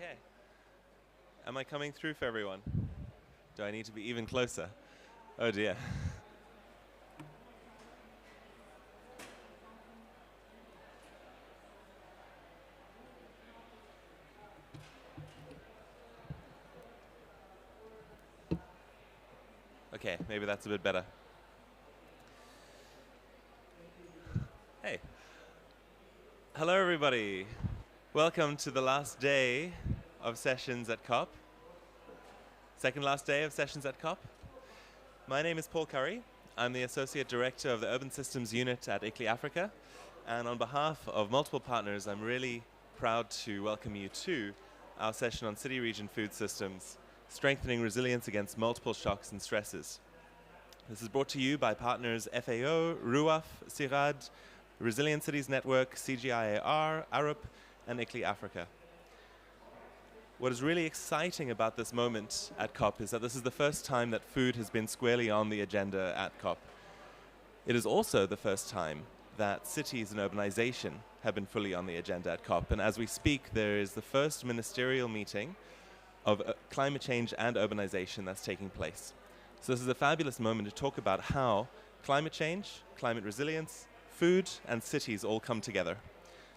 Okay. Am I coming through for everyone? Do I need to be even closer? Oh dear. Okay, maybe that's a bit better. Hey. Hello everybody. Welcome to the last day of sessions at COP. Second last day of sessions at COP. My name is Paul Curry. I'm the Associate Director of the Urban Systems Unit at ICLEI Africa. And on behalf of multiple partners, I'm really proud to welcome you to our session on city-region food systems, strengthening resilience against multiple shocks and stresses. This is brought to you by partners FAO, RUAF, CIRAD, Resilient Cities Network, CGIAR, ARUP, and ICLEI Africa. What is really exciting about this moment at COP is that this is the first time that food has been squarely on the agenda at COP. It is also the first time that cities and urbanization have been fully on the agenda at COP. And as we speak, there is the first ministerial meeting of climate change and urbanization that's taking place. So this is a fabulous moment to talk about how climate change, climate resilience, food, and cities all come together.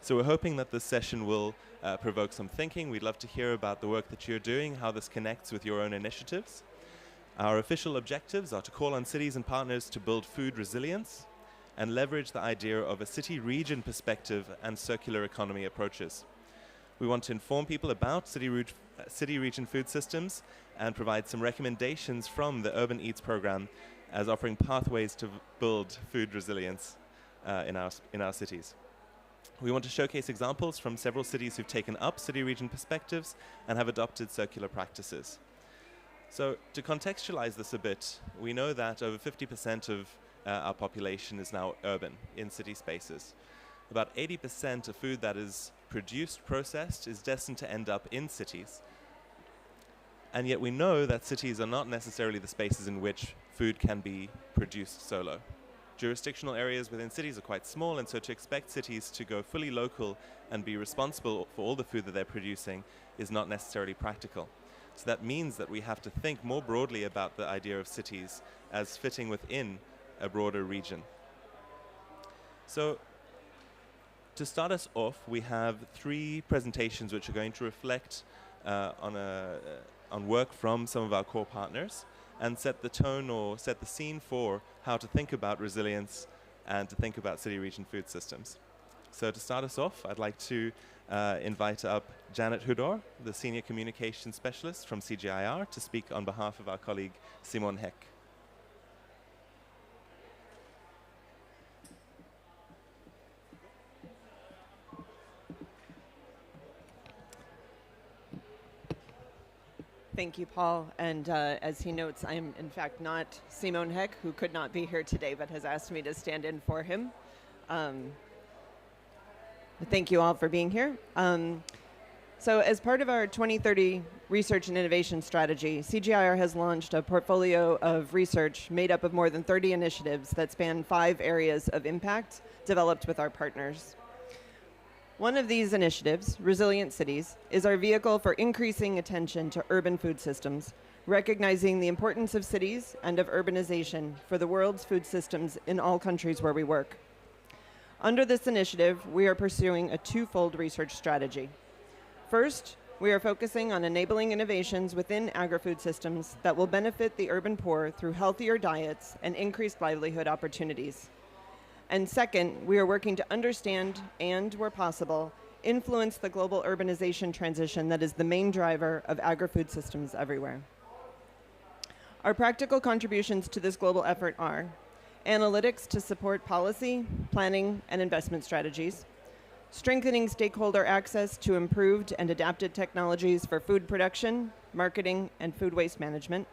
So we're hoping that this session will provoke some thinking. We'd love to hear about the work that you're doing, how this connects with your own initiatives. Our official objectives are to call on cities and partners to build food resilience and leverage the idea of a city-region perspective and circular economy approaches. We want to inform people about city-region food systems and provide some recommendations from the Urban Eats program as offering pathways to build food resilience in our cities. We want to showcase examples from several cities who've taken up city-region perspectives and have adopted circular practices. So to contextualize this a bit, we know that over 50% of our population is now urban in city spaces. About 80% of food that is produced, processed, is destined to end up in cities. And yet we know that cities are not necessarily the spaces in which food can be produced solo. Jurisdictional areas within cities are quite small, and so to expect cities to go fully local and be responsible for all the food that they're producing is not necessarily practical. So that means that we have to think more broadly about the idea of cities as fitting within a broader region. So to start us off, we have 3 presentations which are going to reflect on work from some of our core partners and set the tone or set the scene for how to think about resilience and to think about city-region food systems. So to start us off, I'd like to invite up Janet Hudor, the Senior Communications Specialist from CGIAR, to speak on behalf of our colleague Simon Heck. Thank you, Paul. And as he notes, I am in fact not Simon Heck, who could not be here today, but has asked me to stand in for him. Thank you all for being here. So as part of our 2030 research and innovation strategy, CGIAR has launched a portfolio of research made up of more than 30 initiatives that span 5 areas of impact developed with our partners. One of these initiatives, Resilient Cities, is our vehicle for increasing attention to urban food systems, recognizing the importance of cities and of urbanization for the world's food systems in all countries where we work. Under this initiative, we are pursuing a 2-fold research strategy. First, we are focusing on enabling innovations within agri-food systems that will benefit the urban poor through healthier diets and increased livelihood opportunities. And second, we are working to understand and, where possible, influence the global urbanization transition that is the main driver of agri-food systems everywhere. Our practical contributions to this global effort are analytics to support policy, planning, and investment strategies, strengthening stakeholder access to improved and adapted technologies for food production, marketing, and food waste management,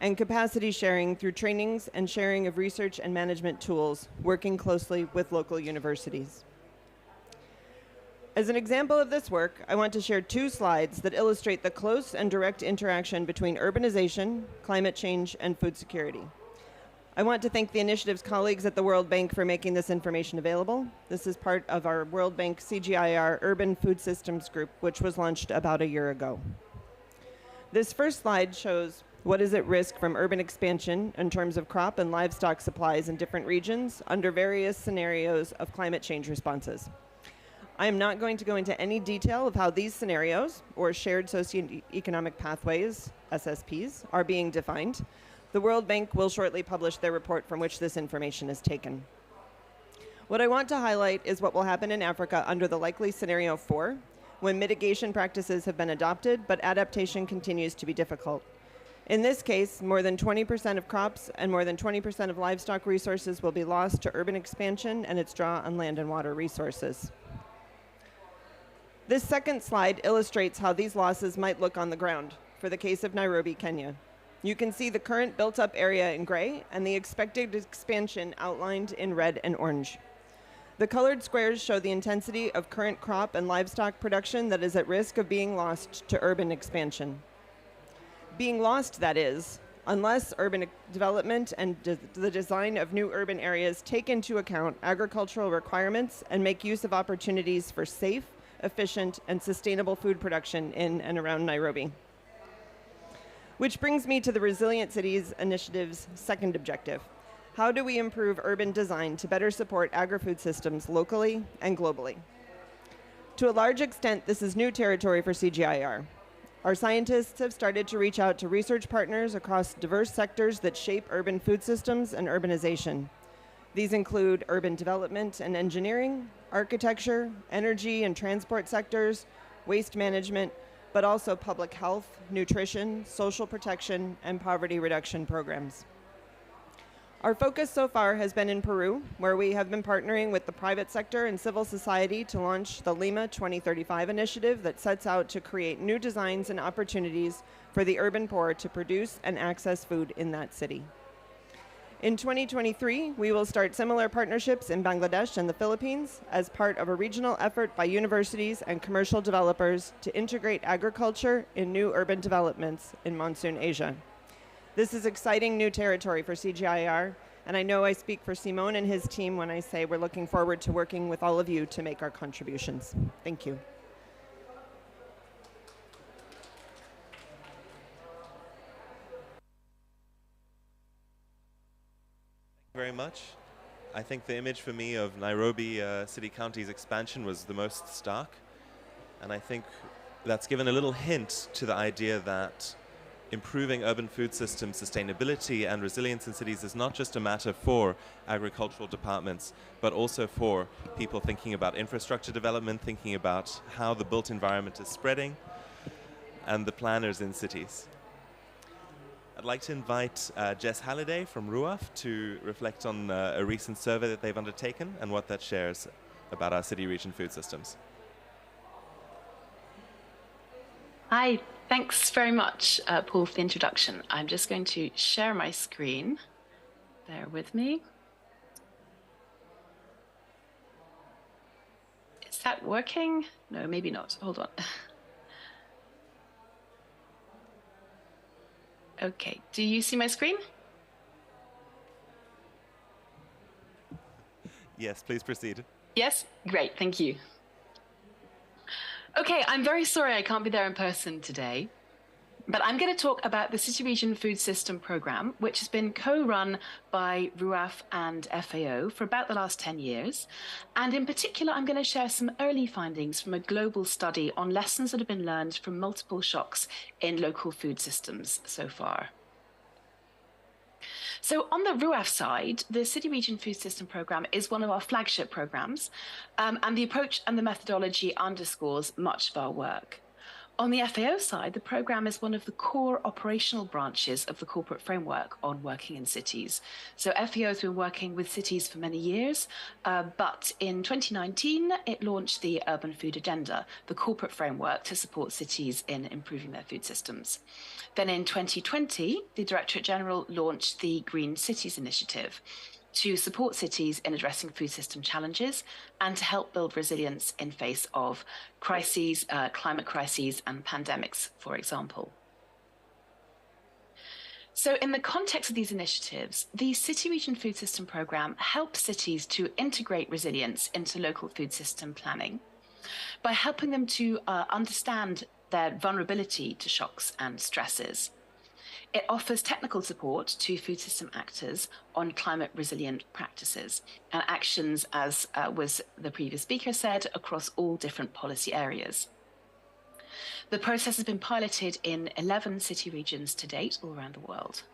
and capacity sharing through trainings and sharing of research and management tools, working closely with local universities. As an example of this work, I want to share 2 slides that illustrate the close and direct interaction between urbanization, climate change, and food security. I want to thank the initiative's colleagues at the World Bank for making this information available. This is part of our World Bank CGIAR Urban Food Systems Group, which was launched about a year ago. This first slide shows what is at risk from urban expansion in terms of crop and livestock supplies in different regions under various scenarios of climate change responses. I am not going to go into any detail of how these scenarios, or shared socioeconomic pathways, SSPs, are being defined. The World Bank will shortly publish their report from which this information is taken. What I want to highlight is what will happen in Africa under the likely scenario 4, when mitigation practices have been adopted, but adaptation continues to be difficult. In this case, more than 20% of crops and more than 20% of livestock resources will be lost to urban expansion and its draw on land and water resources. This second slide illustrates how these losses might look on the ground for the case of Nairobi, Kenya. You can see the current built-up area in gray and the expected expansion outlined in red and orange. The colored squares show the intensity of current crop and livestock production that is at risk of being lost to urban expansion. Being lost, that is, unless urban development and the design of new urban areas take into account agricultural requirements and make use of opportunities for safe, efficient, and sustainable food production in and around Nairobi. Which brings me to the Resilient Cities Initiative's second objective. How do we improve urban design to better support agri-food systems locally and globally? To a large extent, this is new territory for CGIAR. Our scientists have started to reach out to research partners across diverse sectors that shape urban food systems and urbanization. These include urban development and engineering, architecture, energy and transport sectors, waste management, but also public health, nutrition, social protection, and poverty reduction programs. Our focus so far has been in Peru, where we have been partnering with the private sector and civil society to launch the Lima 2035 initiative that sets out to create new designs and opportunities for the urban poor to produce and access food in that city. In 2023, we will start similar partnerships in Bangladesh and the Philippines as part of a regional effort by universities and commercial developers to integrate agriculture in new urban developments in Monsoon Asia. This is exciting new territory for CGIAR, and I know I speak for Simone and his team when I say we're looking forward to working with all of you to make our contributions. Thank you. Very much. I think the image for me of Nairobi City County's expansion was the most stark, and I think that's given a little hint to the idea that improving urban food system sustainability and resilience in cities is not just a matter for agricultural departments, but also for people thinking about infrastructure development, thinking about how the built environment is spreading, and the planners in cities. I'd like to invite Jess Halliday from RUAF to reflect on a recent survey that they've undertaken and what that shares about our city region food systems. Hi, thanks very much, Paul, for the introduction. I'm just going to share my screen. Bear with me. Is that working? No, maybe not. Hold on. Okay, do you see my screen? Yes, please proceed. Yes, great, thank you. Okay, I'm very sorry I can't be there in person today, but I'm going to talk about the City Region Food System Programme, which has been co-run by RUAF and FAO for about the last 10 years. And in particular, I'm going to share some early findings from a global study on lessons that have been learned from multiple shocks in local food systems so far. So on the RUAF side, the City Region Food System Programme is one of our flagship programmes, and the approach and the methodology underscores much of our work. On the FAO side, the programme is one of the core operational branches of the corporate framework on working in cities. So FAO has been working with cities for many years, but in 2019, it launched the Urban Food Agenda, the corporate framework to support cities in improving their food systems. Then in 2020, the Directorate General launched the Green Cities Initiative to support cities in addressing food system challenges and to help build resilience in face of crises, climate crises and pandemics, for example. So in the context of these initiatives, the City Region Food System Programme helps cities to integrate resilience into local food system planning by helping them to understand their vulnerability to shocks and stresses. It offers technical support to food system actors on climate resilient practices and actions, as was the previous speaker said, across all different policy areas. The process has been piloted in 11 city regions to date all around the world.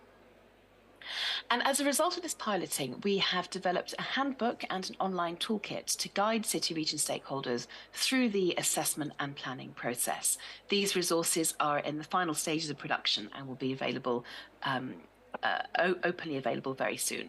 And as a result of this piloting, we have developed a handbook and an online toolkit to guide city region stakeholders through the assessment and planning process. These resources are in the final stages of production and will be available, openly available very soon.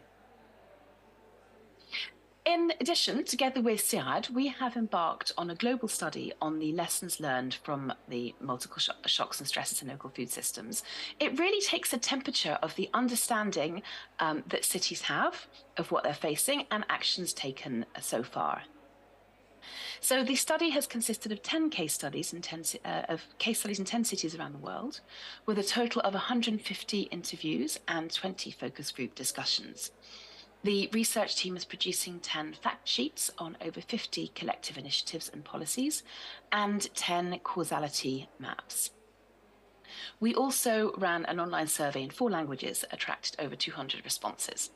In addition, together with CGIAR, we have embarked on a global study on the lessons learned from the multiple shocks and stresses in local food systems. It really takes a temperature of the understanding that cities have of what they're facing and actions taken so far. So the study has consisted of 10 case studies in 10 cities around the world, with a total of 150 interviews and 20 focus group discussions. The research team is producing 10 fact sheets on over 50 collective initiatives and policies and 10 causality maps. We also ran an online survey in 4 languages that attracted over 200 responses.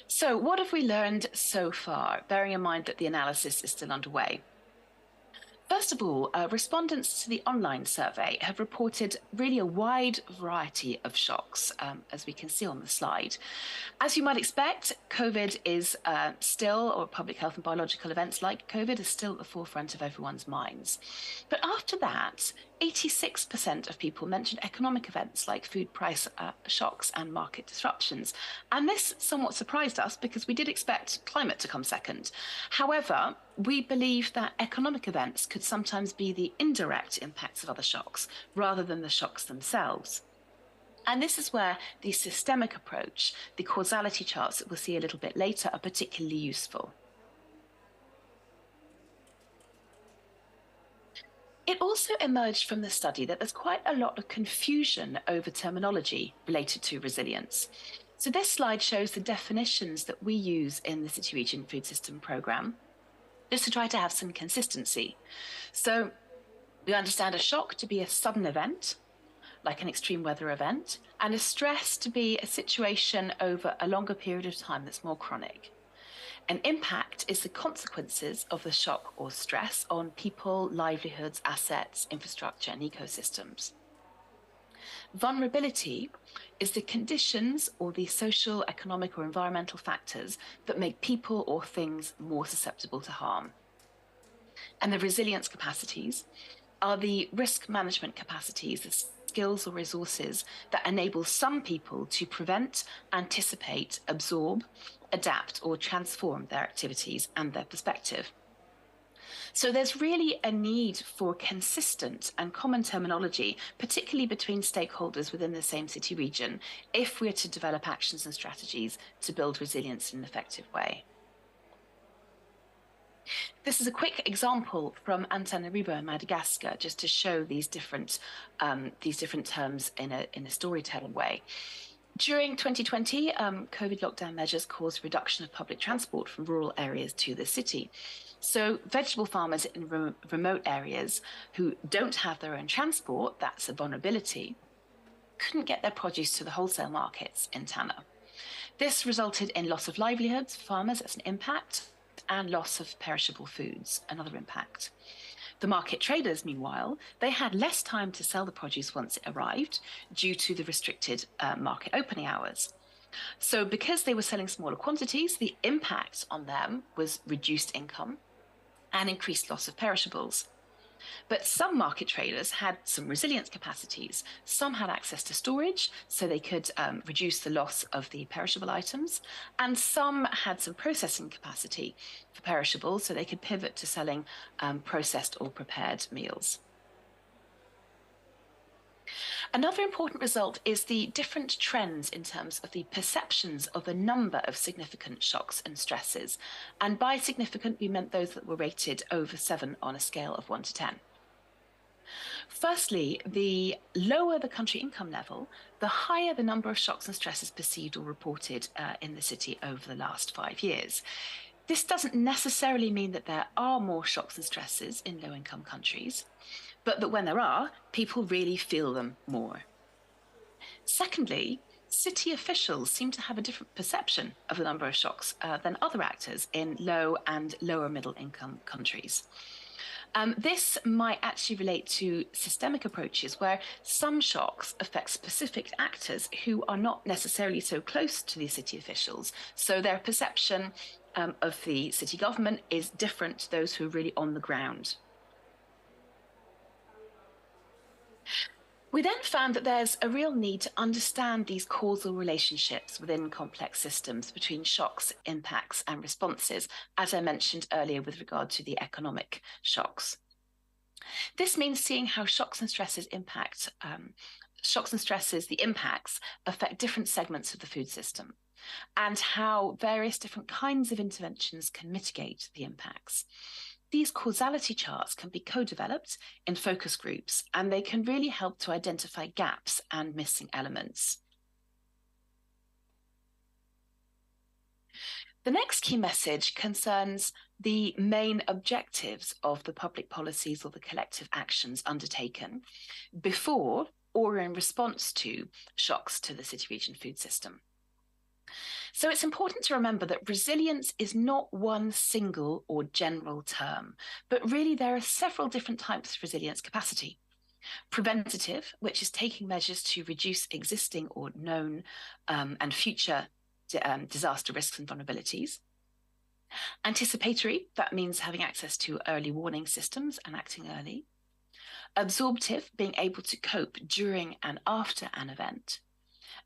So what have we learned so far, bearing in mind that the analysis is still underway? First of all, respondents to the online survey have reported really a wide variety of shocks, as we can see on the slide. As you might expect, COVID is still, or public health and biological events like COVID, is still at the forefront of everyone's minds. But after that, 86% of people mentioned economic events like food price shocks and market disruptions. And this somewhat surprised us because we did expect climate to come second. However, we believe that economic events could sometimes be the indirect impacts of other shocks rather than the shocks themselves. And this is where the systemic approach, the causality charts that we'll see a little bit later, are particularly useful. It also emerged from the study that there's quite a lot of confusion over terminology related to resilience. So this slide shows the definitions that we use in the City Region Food System Programme, just to try to have some consistency. So we understand a shock to be a sudden event, like an extreme weather event, and a stress to be a situation over a longer period of time that's more chronic. An impact is the consequences of the shock or stress on people, livelihoods, assets, infrastructure, and ecosystems. Vulnerability is the conditions or the social, economic, or environmental factors that make people or things more susceptible to harm. And the resilience capacities are the risk management capacities, the skills or resources that enable some people to prevent, anticipate, absorb, adapt, or transform their activities and their perspective. So there's really a need for consistent and common terminology, particularly between stakeholders within the same city region, if we're to develop actions and strategies to build resilience in an effective way. This is a quick example from Antananarivo in Madagascar, just to show these different terms in a storytelling way. During 2020, COVID lockdown measures caused reduction of public transport from rural areas to the city. So vegetable farmers in remote areas who don't have their own transport, that's a vulnerability, couldn't get their produce to the wholesale markets in Tana. This resulted in loss of livelihoods for farmers as an impact, and loss of perishable foods, another impact. The market traders, meanwhile, they had less time to sell the produce once it arrived due to the restricted market opening hours. So because they were selling smaller quantities, the impact on them was reduced income and increased loss of perishables. But some market traders had some resilience capacities. Some had access to storage, so they could reduce the loss of the perishable items. And some had some processing capacity for perishables, so they could pivot to selling processed or prepared meals. Another important result is the different trends in terms of the perceptions of a number of significant shocks and stresses. And by significant, we meant those that were rated over 7 on a scale of 1 to 10. Firstly, the lower the country income level, the higher the number of shocks and stresses perceived or reported in the city over the last 5 years. This doesn't necessarily mean that there are more shocks and stresses in low-income countries, but that when there are, people really feel them more. Secondly, city officials seem to have a different perception of the number of shocks than other actors in low and lower middle income countries. This might actually relate to systemic approaches where some shocks affect specific actors who are not necessarily so close to the city officials. So their perception of the city government is different to those who are really on the ground. We then found that there's a real need to understand these causal relationships within complex systems between shocks, impacts, and responses, as I mentioned earlier with regard to the economic shocks. This means seeing how shocks and stresses the impacts affect different segments of the food system, and how various different kinds of interventions can mitigate the impacts. These causality charts can be co-developed in focus groups, and they can really help to identify gaps and missing elements. The next key message concerns the main objectives of the public policies or the collective actions undertaken before or in response to shocks to the city region food system. So it's important to remember that resilience is not one single or general term, but really there are several different types of resilience capacity. Preventative, which is taking measures to reduce existing or known and future disaster risks and vulnerabilities. Anticipatory, that means having access to early warning systems and acting early. Absorptive, being able to cope during and after an event.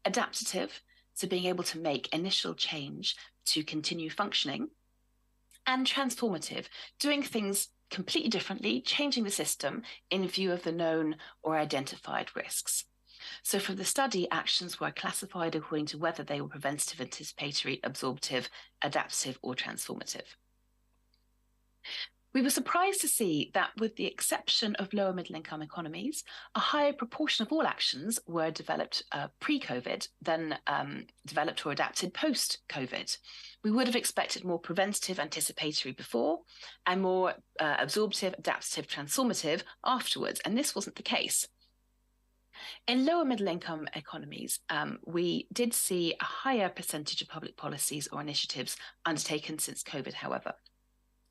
Adaptative, so being able to make initial change to continue functioning. And transformative, doing things completely differently, changing the system in view of the known or identified risks. So from the study, actions were classified according to whether they were preventative, anticipatory, absorptive, adaptive, or transformative. We were surprised to see that with the exception of lower middle income economies, a higher proportion of all actions were developed pre-COVID than developed or adapted post-COVID. We would have expected more preventative, anticipatory before and more absorptive, adaptive, transformative afterwards, and this wasn't the case. In lower middle income economies, we did see a higher percentage of public policies or initiatives undertaken since COVID, however.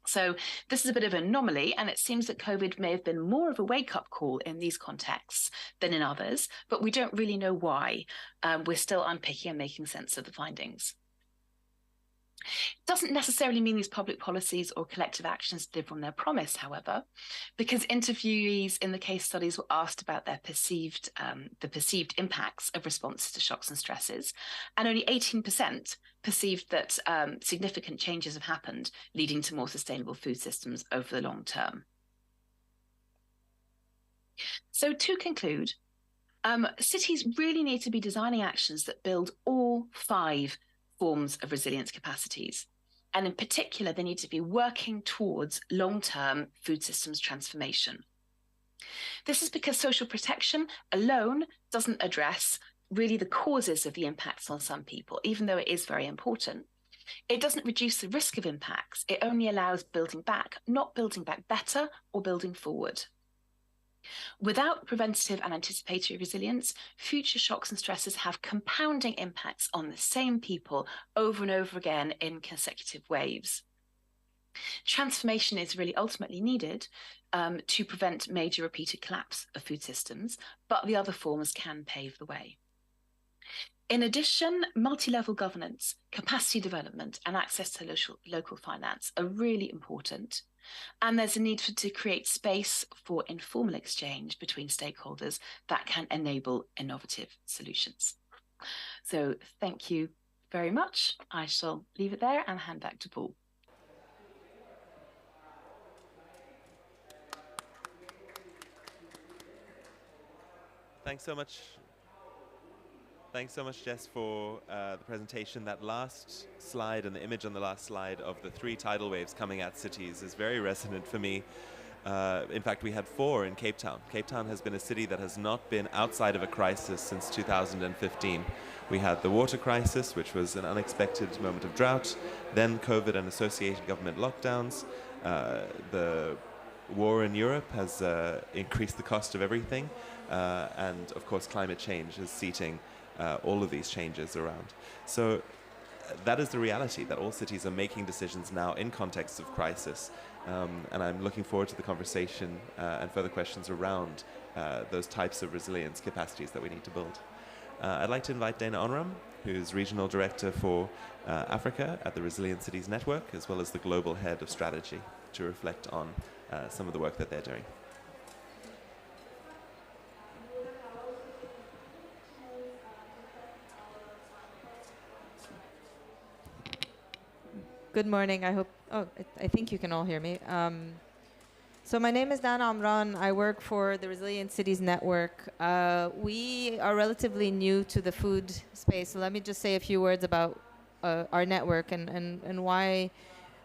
So this is a bit of an anomaly, and it seems that COVID may have been more of a wake-up call in these contexts than in others, but we don't really know why. We're still unpicking and making sense of the findings. It doesn't necessarily mean these public policies or collective actions deliver on their promise, however, because interviewees in the case studies were asked about their the perceived impacts of responses to shocks and stresses, and only 18% perceived that significant changes have happened, leading to more sustainable food systems over the long term. So to conclude, cities really need to be designing actions that build all 5 forms of resilience capacities. And in particular, they need to be working towards long-term food systems transformation. This is because social protection alone doesn't address really the causes of the impacts on some people, even though it is very important. It doesn't reduce the risk of impacts. It only allows building back, not building back better or building forward. Without preventative and anticipatory resilience, future shocks and stresses have compounding impacts on the same people over and over again in consecutive waves. Transformation is really ultimately needed to prevent major repeated collapse of food systems, but the other forms can pave the way. In addition, multi-level governance, capacity development, and access to local finance are really important. And there's a need to create space for informal exchange between stakeholders that can enable innovative solutions. So thank you very much. I shall leave it there and hand back to Paul. Thanks so much. Thanks so much, Jess, for the presentation. That last slide and the image on the last slide of the 3 tidal waves coming at cities is very resonant for me. In fact, we had 4 in Cape Town. Cape Town has been a city that has not been outside of a crisis since 2015. We had the water crisis, which was an unexpected moment of drought, then COVID and associated government lockdowns. The war in Europe has increased the cost of everything, and of course climate change is seating all of these changes around. So that is the reality, that all cities are making decisions now in context of crisis. And I'm looking forward to the conversation and further questions around those types of resilience capacities that we need to build. I'd like to invite Dana Onram, who's Regional Director for Africa at the Resilient Cities Network, as well as the Global Head of Strategy, to reflect on some of the work that they're doing. Good morning. I think you can all hear me. So my name is Dana Amran. I work for the Resilient Cities Network. We are relatively new to the food space. So let me just say a few words about our network and why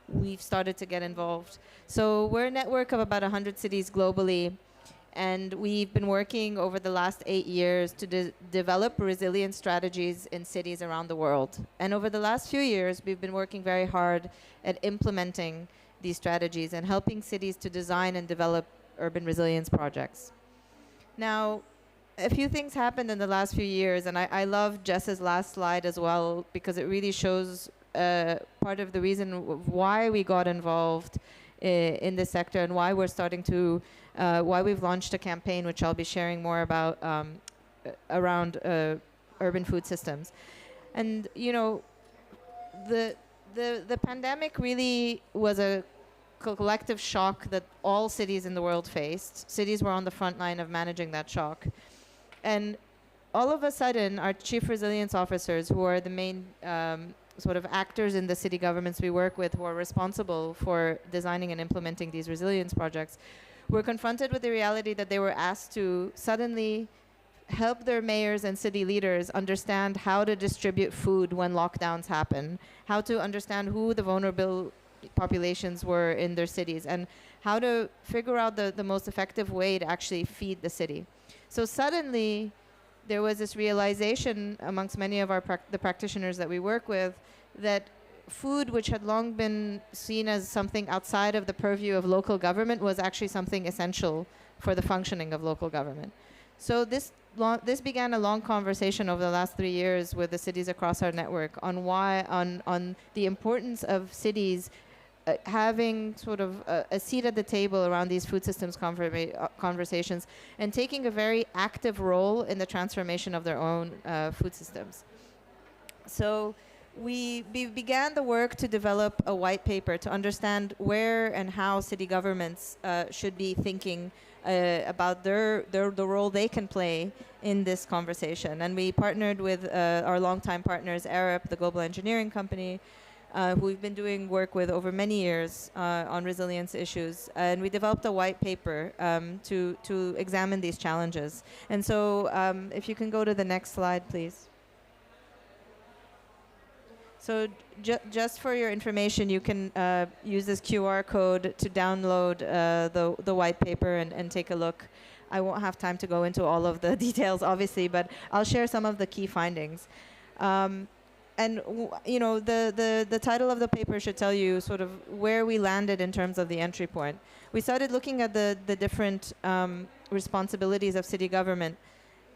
we've started to get involved. So we're a network of about 100 cities globally. And we've been working over the last 8 years to develop resilient strategies in cities around the world. And over the last few years, we've been working very hard at implementing these strategies and helping cities to design and develop urban resilience projects. Now, a few things happened in the last few years, and I love Jess's last slide as well, because it really shows part of the reason why we got involved in this sector and why we're starting to why we've launched a campaign, which I'll be sharing more about, around urban food systems. And you know, the pandemic really was a collective shock that all cities in the world faced. Cities were on the front line of managing that shock, and all of a sudden, our chief resilience officers, who are the main sort of actors in the city governments we work with, who are responsible for designing and implementing these resilience projects, were confronted with the reality that they were asked to suddenly help their mayors and city leaders understand how to distribute food when lockdowns happen, how to understand who the vulnerable populations were in their cities, and how to figure out the most effective way to actually feed the city. So suddenly, there was this realization amongst many of the practitioners that we work with that food, which had long been seen as something outside of the purview of local government, was actually something essential for the functioning of local government. So this began a long conversation over the last 3 years with the cities across our network on the importance of cities having sort of a seat at the table around these food systems conversations and taking a very active role in the transformation of their own food systems. So we began the work to develop a white paper to understand where and how city governments should be thinking about the role they can play in this conversation. And we partnered with our longtime partners, Arup, the global engineering company, who we've been doing work with over many years on resilience issues. And we developed a white paper to examine these challenges. And so if you can go to the next slide, please. So just for your information, you can use this QR code to download the white paper and take a look. I won't have time to go into all of the details, obviously, but I'll share some of the key findings. And you know, the title of the paper should tell you sort of where we landed in terms of the entry point. We started looking at the different responsibilities of city government,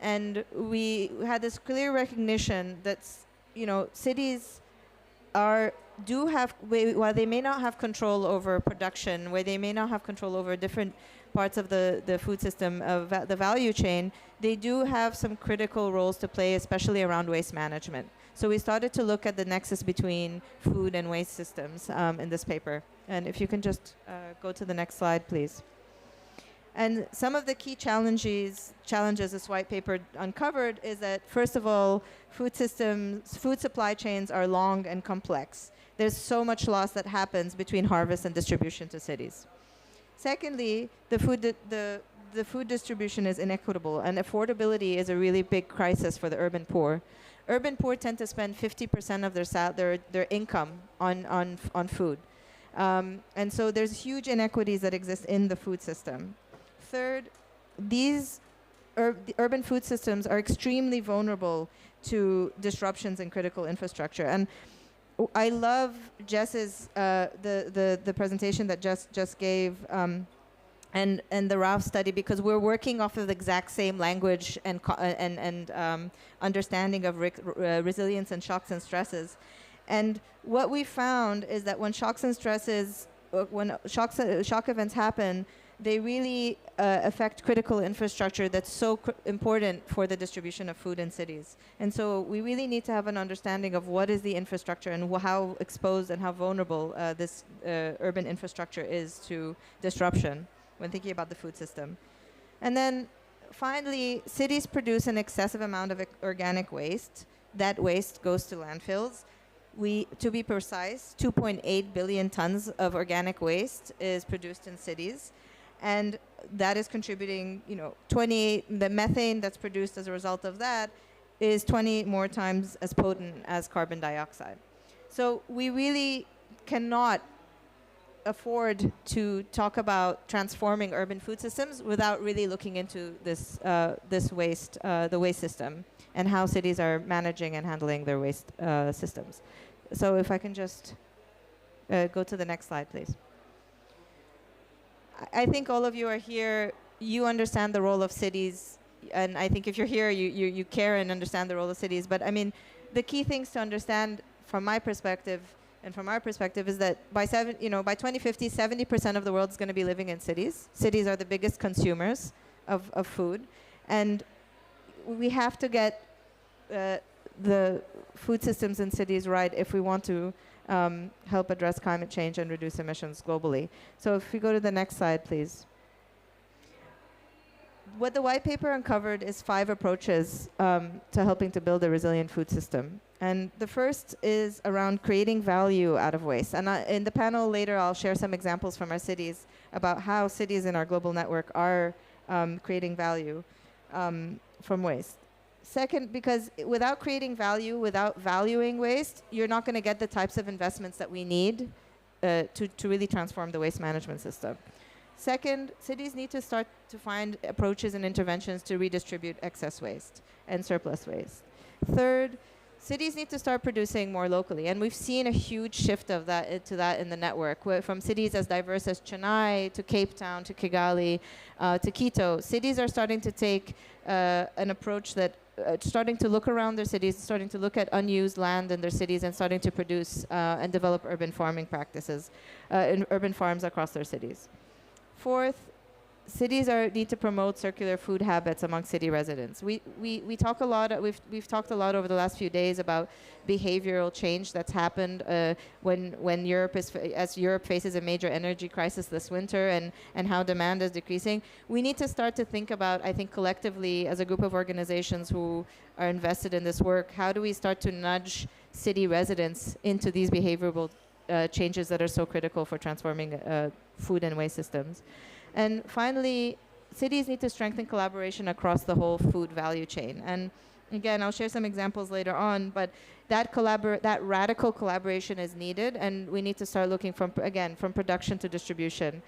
and we had this clear recognition that, you know, cities while they may not have control over production, where they may not have control over different parts of the food system, of the value chain, they do have some critical roles to play, especially around waste management. So we started to look at the nexus between food and waste systems in this paper. And if you can just go to the next slide, please. And some of the key challenges this white paper uncovered is that, first of all, food supply chains are long and complex. There's so much loss that happens between harvest and distribution to cities. Secondly, the food distribution is inequitable, and affordability is a really big crisis for the urban poor. Urban poor tend to spend 50% of their income on food. And so there's huge inequities that exist in the food system. Third, these the urban food systems are extremely vulnerable to disruptions in critical infrastructure. And I love Jess's the presentation that Jess just gave, and the RAF study, because we're working off of the exact same language and understanding of resilience and shocks and stresses. And what we found is that when shocks and stresses, when shock events happen, they really affect critical infrastructure that's so important for the distribution of food in cities. And so we really need to have an understanding of what is the infrastructure and how exposed and how vulnerable this urban infrastructure is to disruption when thinking about the food system. And then finally, cities produce an excessive amount of organic waste. That waste goes to landfills. To be precise, 2.8 billion tons of organic waste is produced in cities. And that is contributing, the methane that's produced as a result of that is 20 more times as potent as carbon dioxide. So we really cannot afford to talk about transforming urban food systems without really looking into this waste, the waste system, and how cities are managing and handling their waste systems. So if I can just go to the next slide, please. I think all of you are here, you understand the role of cities, and I think if you're here, you care and understand the role of cities. But I mean, the key things to understand from my perspective and from our perspective is that by 2050, 70% of the world is going to be living in cities. Cities are the biggest consumers of food. And we have to get the food systems in cities right if we want to help address climate change and reduce emissions globally. So if we go to the next slide, please. What the white paper uncovered is 5 approaches to helping to build a resilient food system. And the first is around creating value out of waste. And in the panel later, I'll share some examples from our cities about how cities in our global network are creating value from waste. Second, because without creating value, without valuing waste, you're not going to get the types of investments that we need to really transform the waste management system. Second, cities need to start to find approaches and interventions to redistribute excess waste and surplus waste. Third, cities need to start producing more locally, and we've seen a huge shift of that in the network, from cities as diverse as Chennai to Cape Town to Kigali to Quito. Cities are starting to take an approach that starting to look around their cities, starting to look at unused land in their cities, and starting to produce and develop urban farming practices in urban farms across their cities. Fourth, cities need to promote circular food habits among city residents. We talk a lot. We've talked a lot over the last few days about behavioral change that's happened when Europe faces a major energy crisis this winter, and how demand is decreasing. We need to start to think about, I think, collectively as a group of organizations who are invested in this work, how do we start to nudge city residents into these behavioral changes that are so critical for transforming food and waste systems. And finally, cities need to strengthen collaboration across the whole food value chain. And again, I'll share some examples later on, but that radical collaboration is needed, and we need to start looking from production to distribution.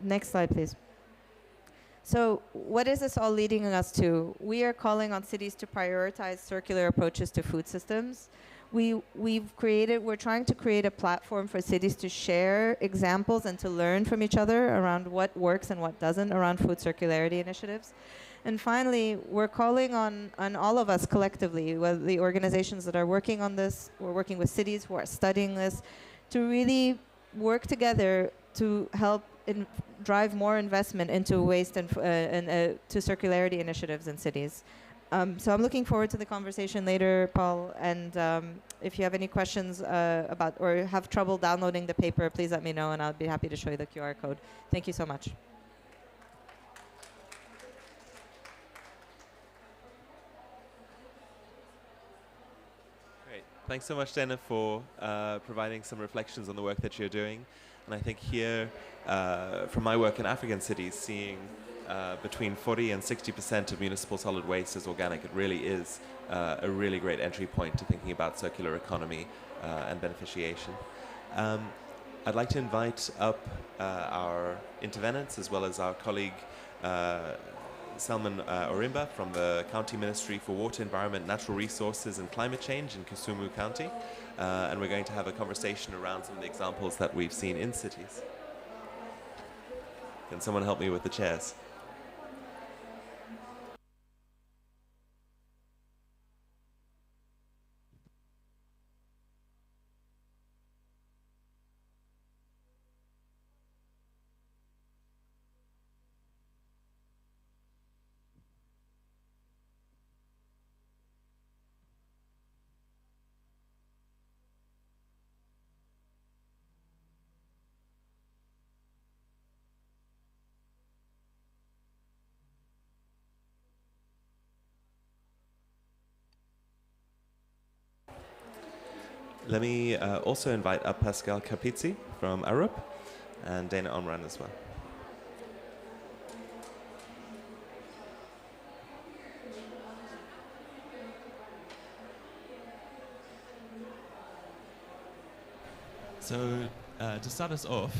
Next slide, please. So what is this all leading us to? We are calling on cities to prioritize circular approaches to food systems. We're trying to create a platform for cities to share examples and to learn from each other around what works and what doesn't around food circularity initiatives. And finally, we're calling on all of us collectively, the organizations that are working on this, we're working with cities who are studying this, to really work together to help drive more investment into waste and to circularity initiatives in cities. So I'm looking forward to the conversation later, Paul, and if you have any questions about or have trouble downloading the paper, please let me know, and I'll be happy to show you the QR code. Thank you so much. Great. Thanks so much, Dana, for providing some reflections on the work that you're doing. And I think here, from my work in African cities, seeing between 40 and 60% of municipal solid waste is organic. It really is a really great entry point to thinking about circular economy and beneficiation. I'd like to invite up our intervenants as well as our colleague Salman Orimba from the County Ministry for Water, Environment, Natural Resources and Climate Change in Kisumu County. And we're going to have a conversation around some of the examples that we've seen in cities. Can someone help me with the chairs? Let me also invite up Pascal Capizzi from Arup and Dana Omran as well. So to start us off,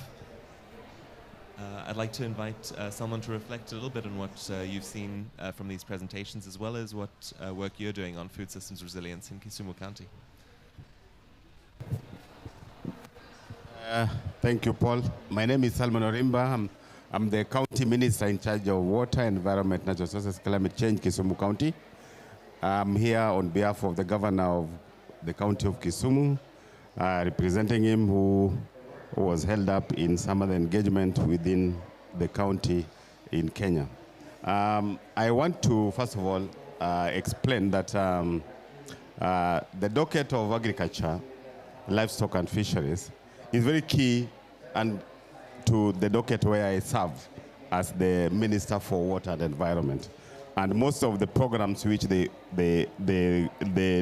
I'd like to invite someone to reflect a little bit on what you've seen from these presentations, as well as what work you're doing on food systems resilience in Kisumu County. Thank you, Paul. My name is Salman Orimba. I'm the County Minister in charge of Water, Environment, Natural Resources, Climate Change, Kisumu County. I'm here on behalf of the Governor of the County of Kisumu, representing him who was held up in some other engagement within the county in Kenya. I want to, first of all, explain that the docket of agriculture, livestock and fisheries is very key and to the docket where I serve as the Minister for Water and Environment. And most of the programs which they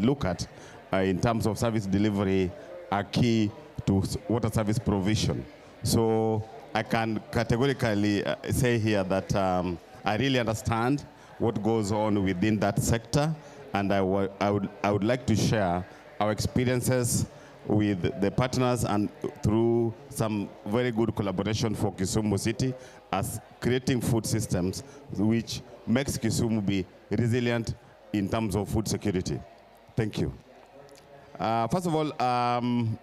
look at in terms of service delivery are key to water service provision. So I can categorically say here that I really understand what goes on within that sector, and I would like to share our experiences with the partners and through some very good collaboration for Kisumu City as creating food systems which makes Kisumu be resilient in terms of food security. Thank you. First of all,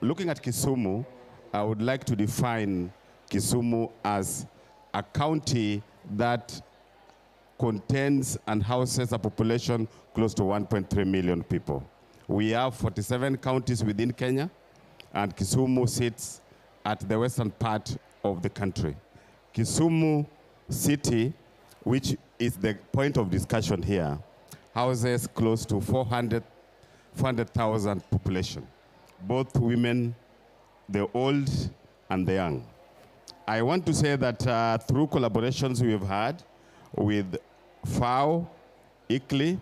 looking at Kisumu, I would like to define Kisumu as a county that contains and houses a population close to 1.3 million people. We have 47 counties within Kenya, and Kisumu sits at the western part of the country. Kisumu City, which is the point of discussion here, houses close to 400,000 population, both women, the old and the young. I want to say that through collaborations we have had with FAO, ICLI,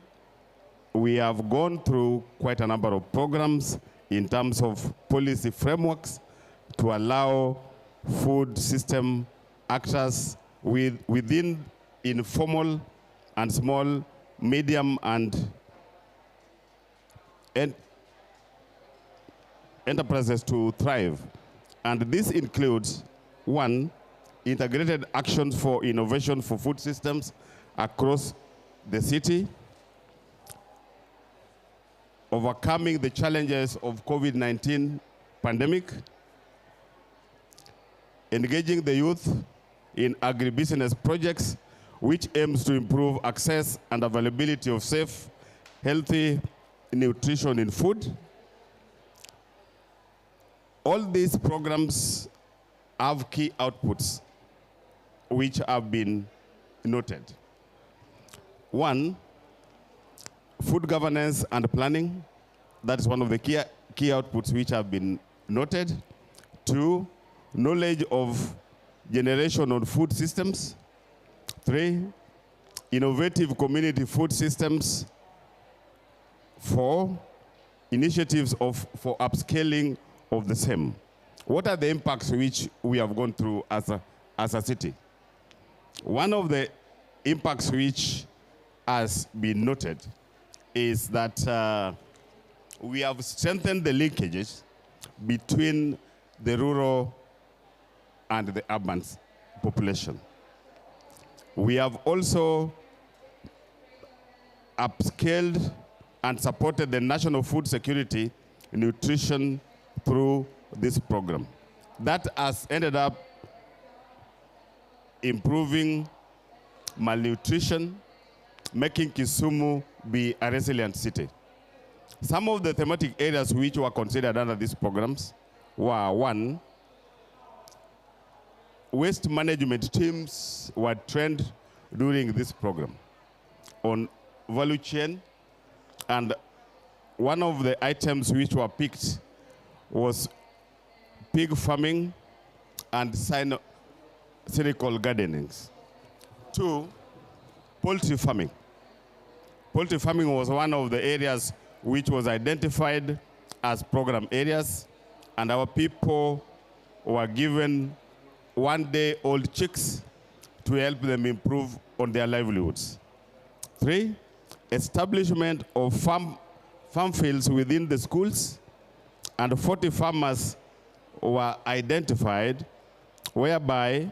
we have gone through quite a number of programs in terms of policy frameworks to allow food system actors within informal and small, medium and enterprises to thrive. And this includes, one, integrated actions for innovation for food systems across the city, overcoming the challenges of COVID-19 pandemic, engaging the youth in agribusiness projects, which aims to improve access and availability of safe, healthy nutrition in food. All these programs have key outputs which have been noted. One, food governance and planning. That is one of the key outputs which have been noted. Two, knowledge of generation on food systems. Three, innovative community food systems. Four, initiatives for upscaling of the same. What are the impacts which we have gone through as a city? One of the impacts which has been noted is that we have strengthened the linkages between the rural and the urban population. We have also upscaled and supported the national food security nutrition through this program. That has ended up improving malnutrition, making Kisumu be a resilient city. Some of the thematic areas which were considered under these programs were: one, waste management teams were trained during this program on value chain, and one of the items which were picked was pig farming and cynical gardenings. Two, poultry farming. Poultry farming was one of the areas which was identified as program areas, and our people were given one-day-old chicks to help them improve on their livelihoods. Three, establishment of farm fields within the schools, and 40 farmers were identified whereby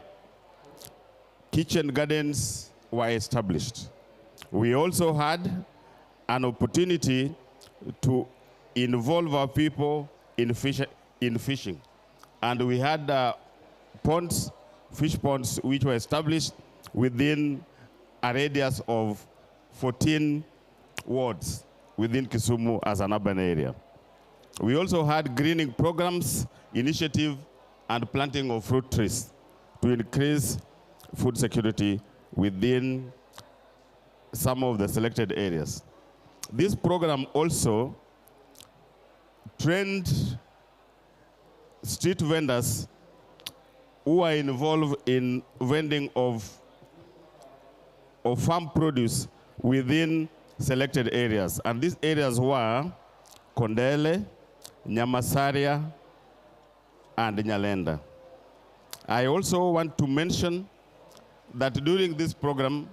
kitchen gardens were established. We also had an opportunity to involve our people in fishing. And we had ponds, fish ponds, which were established within a radius of 14 wards within Kisumu as an urban area. We also had greening programs, initiative, and planting of fruit trees to increase food security within some of the selected areas. This program also trained street vendors who are involved in vending of farm produce within selected areas. And these areas were Kondele, Nyamasaria, and Nyalenda. I also want to mention that during this program,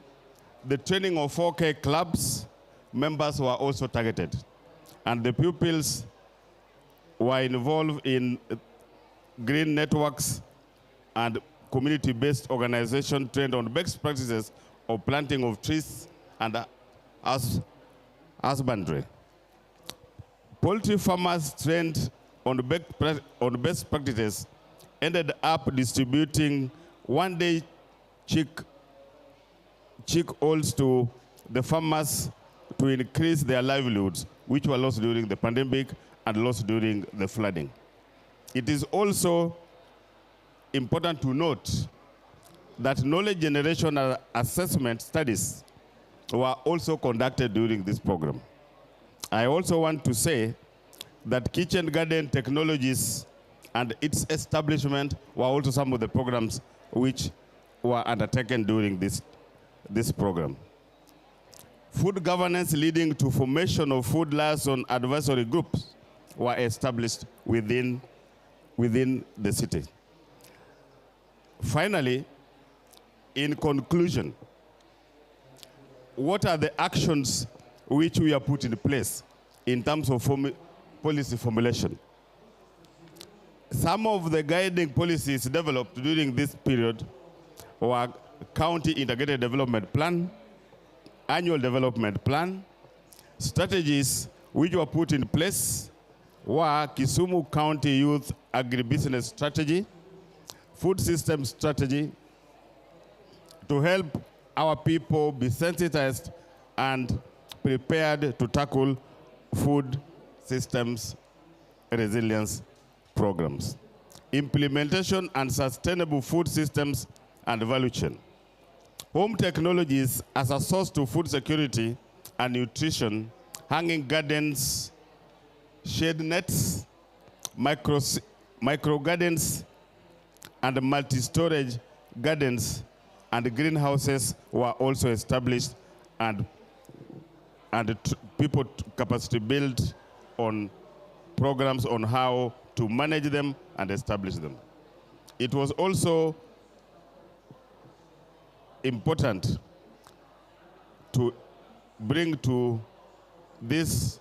the training of 4K clubs members were also targeted. And the pupils were involved in green networks and community-based organization trained on best practices of planting of trees and husbandry. Poultry farmers trained on best practices ended up distributing one-day chick olds to the farmers to increase their livelihoods, which were lost during the pandemic and lost during the flooding. It is also important to note that knowledge generation and assessment studies were also conducted during this program. I also want to say that kitchen garden technologies and its establishment were also some of the programs which were undertaken during this program. Food governance leading to formation of food liaison advisory groups were established within the city. Finally, in conclusion, what are the actions which we have put in place in terms of policy formulation? Some of the guiding policies developed during this period were County Integrated Development Plan, Annual Development Plan. Strategies which were put in place were Kisumu County Youth Agribusiness Strategy, Food System Strategy, to help our people be sensitized and prepared to tackle food systems resilience programs. Implementation and sustainable food systems and value chain. Home technologies as a source to food security and nutrition, hanging gardens, shade nets, micro gardens, and multi-storage gardens and greenhouses were also established, and people capacity built on programs on how to manage them and establish them. It was also important to bring to this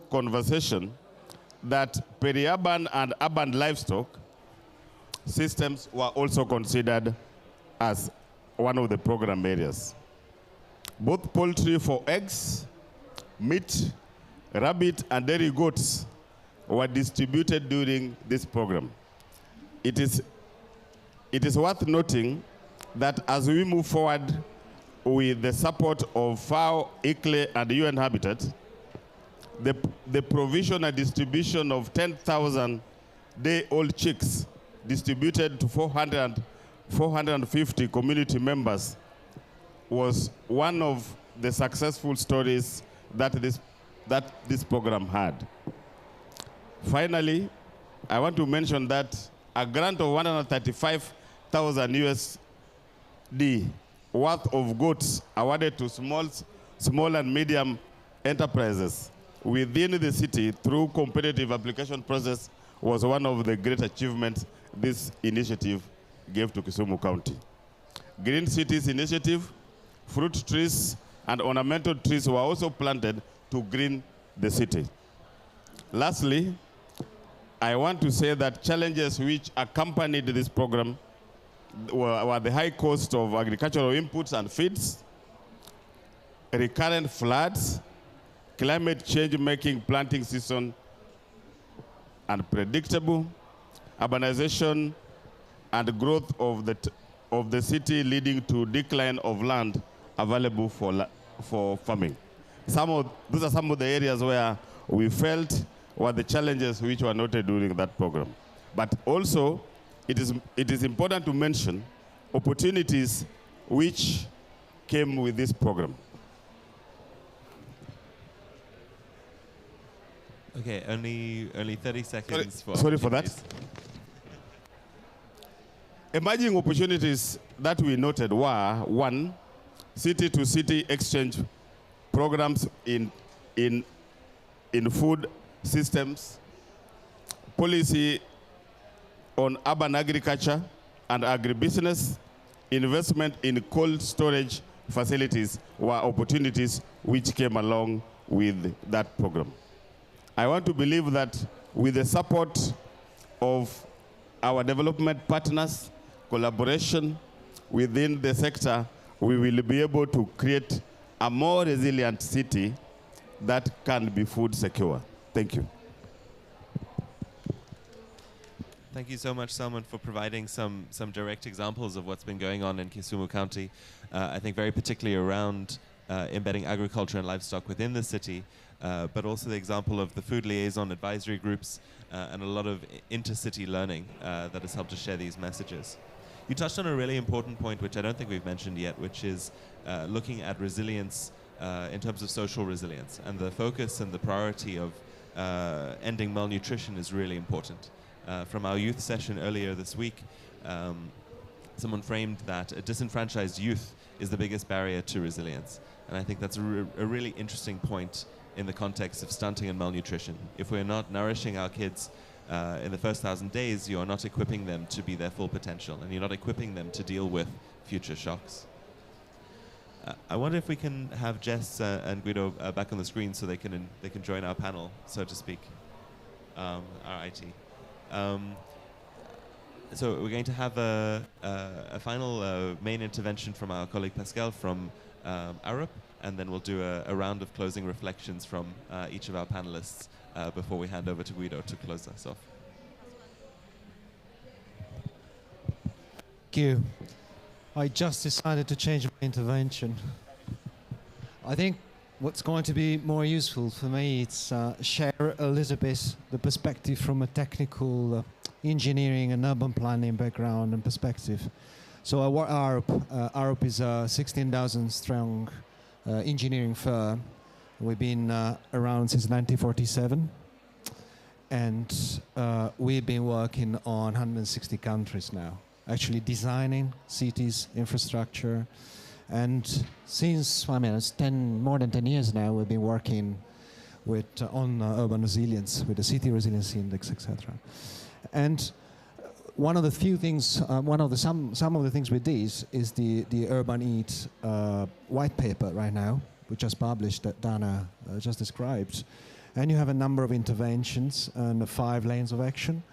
conversation that peri-urban and urban livestock systems were also considered as one of the program areas. Both poultry for eggs, meat, rabbit, and dairy goats were distributed during this program. It is worth noting that as we move forward with the support of FAO, ICLE, and UN Habitat, the provision and distribution of 10,000 day-old chicks distributed to 450 community members was one of the successful stories that this program had. Finally, I want to mention that a grant of 135,000 USD worth of goats awarded to small and medium enterprises within the city through competitive application process was one of the great achievements this initiative gave to Kisumu County. Green Cities Initiative, fruit trees and ornamental trees were also planted to green the city. Lastly, I want to say that challenges which accompanied this program were the high cost of agricultural inputs and feeds, recurrent floods, climate change making planting season unpredictable, urbanization and growth of the city leading to decline of land available for farming. Those are some of the areas where we felt were the challenges which were noted during that program. But also, it is important to mention opportunities which came with this program. Okay, only 30 seconds. Sorry for that. Emerging opportunities that we noted were, one, city-to-city exchange programs in food systems, policy on urban agriculture and agribusiness, investment in cold storage facilities were opportunities which came along with that program. I want to believe that with the support of our development partners, collaboration within the sector, we will be able to create a more resilient city that can be food secure. Thank you. Thank you so much, Salman, for providing some direct examples of what's been going on in Kisumu County. I think very particularly around embedding agriculture and livestock within the city, but also the example of the food liaison advisory groups and a lot of intercity learning that has helped to share these messages. You touched on a really important point, which I don't think we've mentioned yet, which is looking at resilience in terms of social resilience. And the focus and the priority of ending malnutrition is really important. From our youth session earlier this week, someone framed that a disenfranchised youth is the biggest barrier to resilience. And I think that's a really interesting point in the context of stunting and malnutrition. If we're not nourishing our kids in the first 1,000 days, you're not equipping them to be their full potential, and you're not equipping them to deal with future shocks. I wonder if we can have Jess and Guido back on the screen so they can join our panel, so to speak, our IT. So we're going to have a final main intervention from our colleague Pascal from Arup, and then we'll do a round of closing reflections from each of our panelists before we hand over to Guido to close us off. Thank you. I just decided to change my intervention. I think what's going to be more useful for me is share a little bit the perspective from a technical engineering and urban planning background and perspective. So Arup is a 16,000 strong engineering firm. We've been around since 1947, and we've been working on 160 countries now, actually designing cities, infrastructure, and since, I mean, it's more than 10 years now, we've been working with on urban resilience, with the City Resilience Index, etc. And one of the few things, some of the things with these is the Urban Eat white paper right now, which was published that Dana just described. And you have a number of interventions and 5 lanes of action.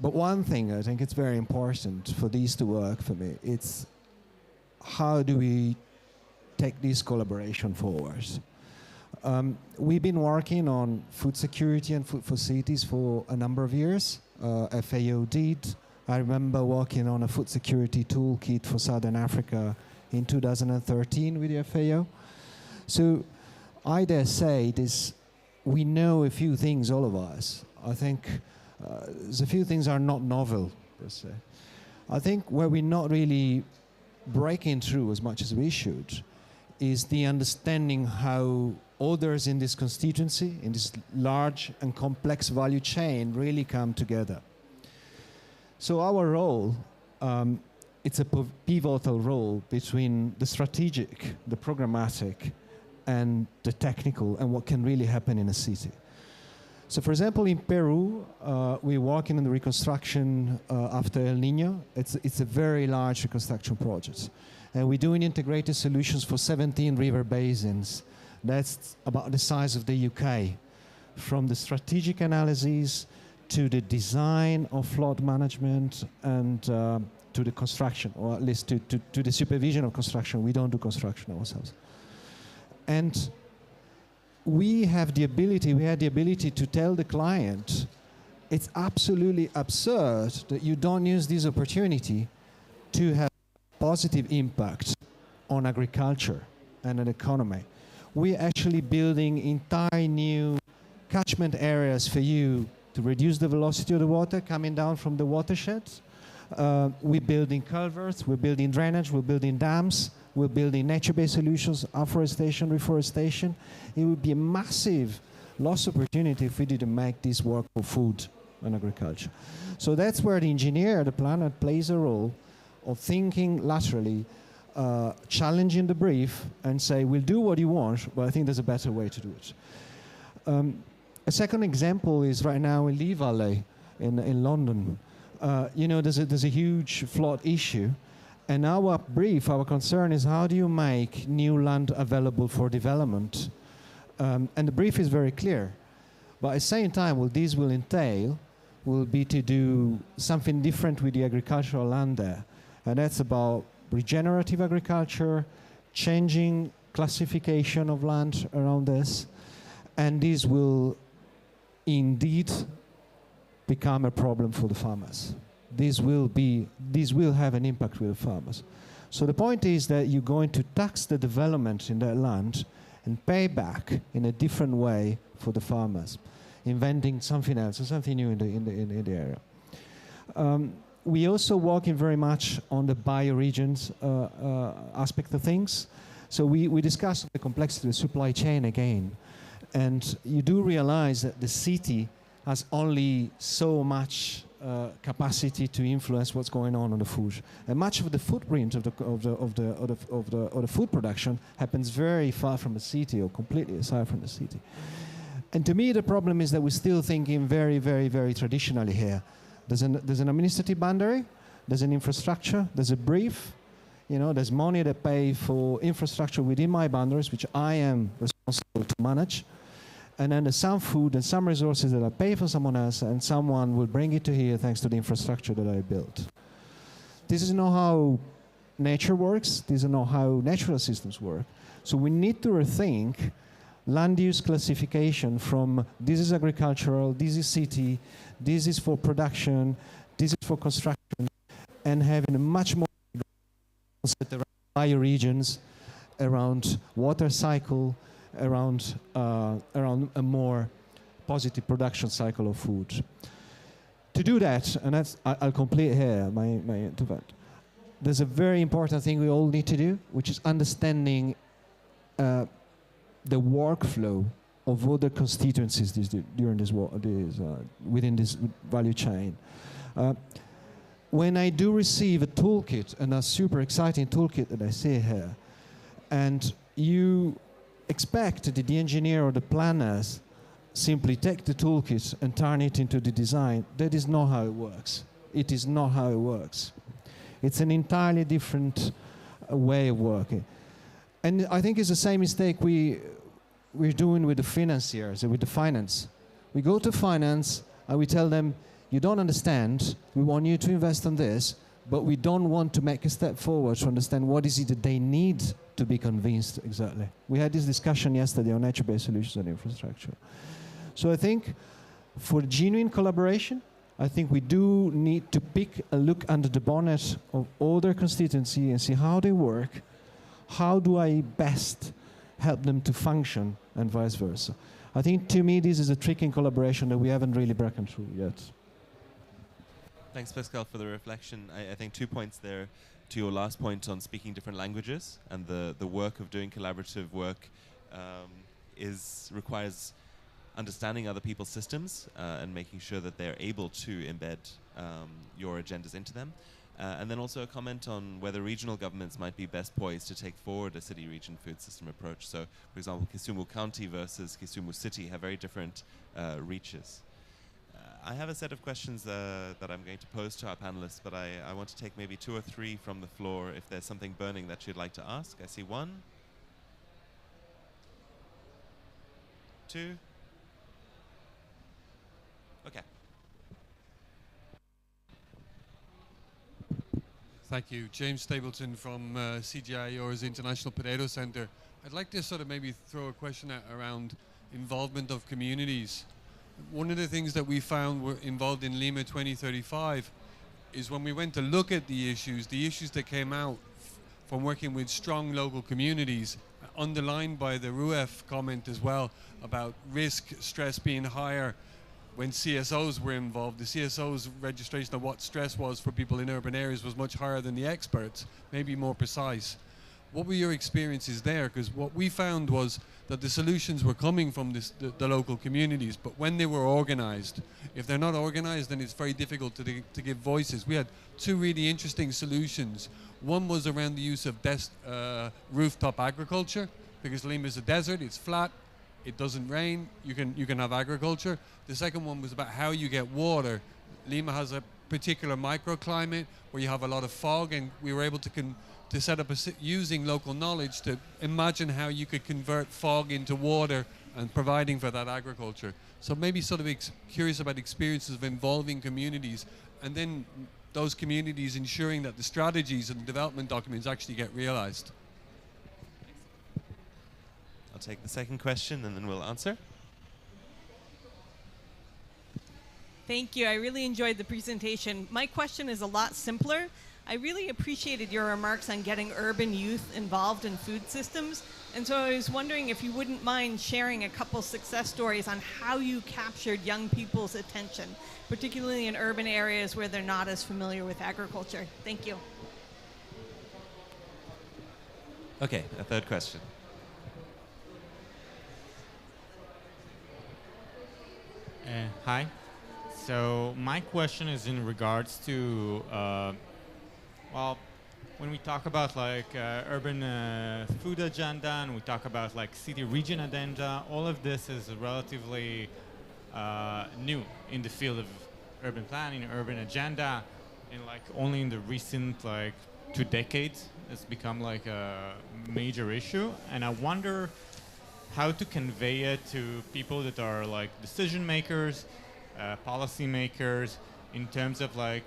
But one thing I think it's very important for these to work for me, it's how do we take this collaboration forward? We've been working on food security and food facilities for a number of years. FAO did. I remember working on a food security toolkit for Southern Africa in 2013 with the FAO. So I dare say this, we know a few things, all of us. I think there's a few things are not novel, per se. I think where we're not really breaking through as much as we should is the understanding how others in this constituency, in this large and complex value chain, really come together. So our role, it's a pivotal role between the strategic, the programmatic, and the technical, and what can really happen in a city. So for example, in Peru, we're working on the reconstruction after El Nino. It's a very large reconstruction project. And we're doing integrated solutions for 17 river basins. That's about the size of the UK. From the strategic analysis to the design of flood management and to the construction, or at least to the supervision of construction. We don't do construction ourselves. And we had the ability to tell the client, it's absolutely absurd that you don't use this opportunity to have positive impact on agriculture and an economy. We're actually building entire new catchment areas for you to reduce the velocity of the water coming down from the watershed. We're building culverts, we're building drainage, we're building dams, we're building nature-based solutions, afforestation, reforestation. It would be a massive lost opportunity if we didn't make this work for food and agriculture. So that's where the engineer, the planner, plays a role of thinking laterally, challenging the brief and say, we'll do what you want, but I think there's a better way to do it. A second example is right now in Lee Valley in London. There's a huge flood issue. And our brief, our concern is how do you make new land available for development? And the brief is very clear. But at the same time, what this will entail will be to do something different with the agricultural land there. And that's about regenerative agriculture, changing classification of land around this. And this will indeed become a problem for the farmers. This will have an impact with the farmers. So the point is that you're going to tax the development in that land and pay back in a different way for the farmers, inventing something else or something new in the area. We also working very much on the bioregions aspect of things. So we discussed the complexity of the supply chain again. And you do realize that the city has only so much capacity to influence what's going on the food, and much of the footprint of the food production happens very far from the city or completely aside from the city. And to me, the problem is that we're still thinking very, very, very traditionally here. There's an administrative boundary, there's an infrastructure, there's a brief. There's money that pay for infrastructure within my boundaries, which I am responsible to manage. And then there's some food and some resources that I pay for someone else, and someone will bring it to here thanks to the infrastructure that I built. This is not how nature works. This is not how natural systems work. So we need to rethink land use classification from this is agricultural, this is city, this is for production, this is for construction, and having a much more concept around bioregions, around water cycle, around a more positive production cycle of food. To do that, and I'll complete here my there's a very important thing we all need to do, which is understanding the workflow of other constituencies within this value chain. When I do receive a toolkit, and a super exciting toolkit that I see here, and you expect that the engineer or the planners simply take the toolkit and turn it into the design. That is not how it works. It is not how it works. It's an entirely different way of working. And I think it's the same mistake we're doing with the financiers, with the finance. We go to finance and we tell them, you don't understand, we want you to invest on this, but we don't want to make a step forward to understand what is it that they need to be convinced exactly. We had this discussion yesterday on nature-based solutions and infrastructure. So I think for genuine collaboration, I think we do need to pick a look under the bonnet of all their constituency and see how they work. How do I best help them to function, and vice versa. I think, to me, this is a trick in collaboration that we haven't really broken through yet. Thanks, Pascal, for the reflection. I think 2 points there to your last point on speaking different languages, and the work of doing collaborative work requires understanding other people's systems and making sure that they're able to embed your agendas into them. And then also a comment on whether regional governments might be best poised to take forward a city-region food system approach. So, for example, Kisumu County versus Kisumu City have very different reaches. I have a set of questions that I'm going to pose to our panelists, but I want to take maybe 2 or 3 from the floor if there's something burning that you'd like to ask. I see 1, 2. Okay. Thank you. James Stapleton from CGIAR's International Potato Center. I'd like to sort of maybe throw a question around involvement of communities. One of the things that we found were involved in Lima 2035 is when we went to look at the issues that came out from working with strong local communities, underlined by the RUEF comment as well about risk, stress being higher. When CSOs were involved, the CSO's registration of what stress was for people in urban areas was much higher than the experts, maybe more precise. What were your experiences there? Because what we found was that the solutions were coming from the local communities, but when they were organized, if they're not organized, then it's very difficult to give voices. We had 2 really interesting solutions. One was around the use of rooftop agriculture, because Lima is a desert, it's flat, it doesn't rain, you can have agriculture. The second one was about how you get water. Lima has a particular microclimate where you have a lot of fog, and we were able to set up using local knowledge to imagine how you could convert fog into water and providing for that agriculture. So maybe sort of curious about experiences of involving communities, and then those communities ensuring that the strategies and development documents actually get realized. I'll take the second question and then we'll answer. Thank you. I really enjoyed the presentation. My question is a lot simpler. I really appreciated your remarks on getting urban youth involved in food systems. And so I was wondering if you wouldn't mind sharing a couple success stories on how you captured young people's attention, particularly in urban areas where they're not as familiar with agriculture. Thank you. Okay, a third question. Hi. So my question is in regards to, well, when we talk about like urban food agenda and we talk about like city region agenda, all of this is relatively new in the field of urban planning, urban agenda, and like only in the recent like 2 decades it's become like a major issue. And I wonder how to convey it to people that are like decision makers, policy makers, in terms of like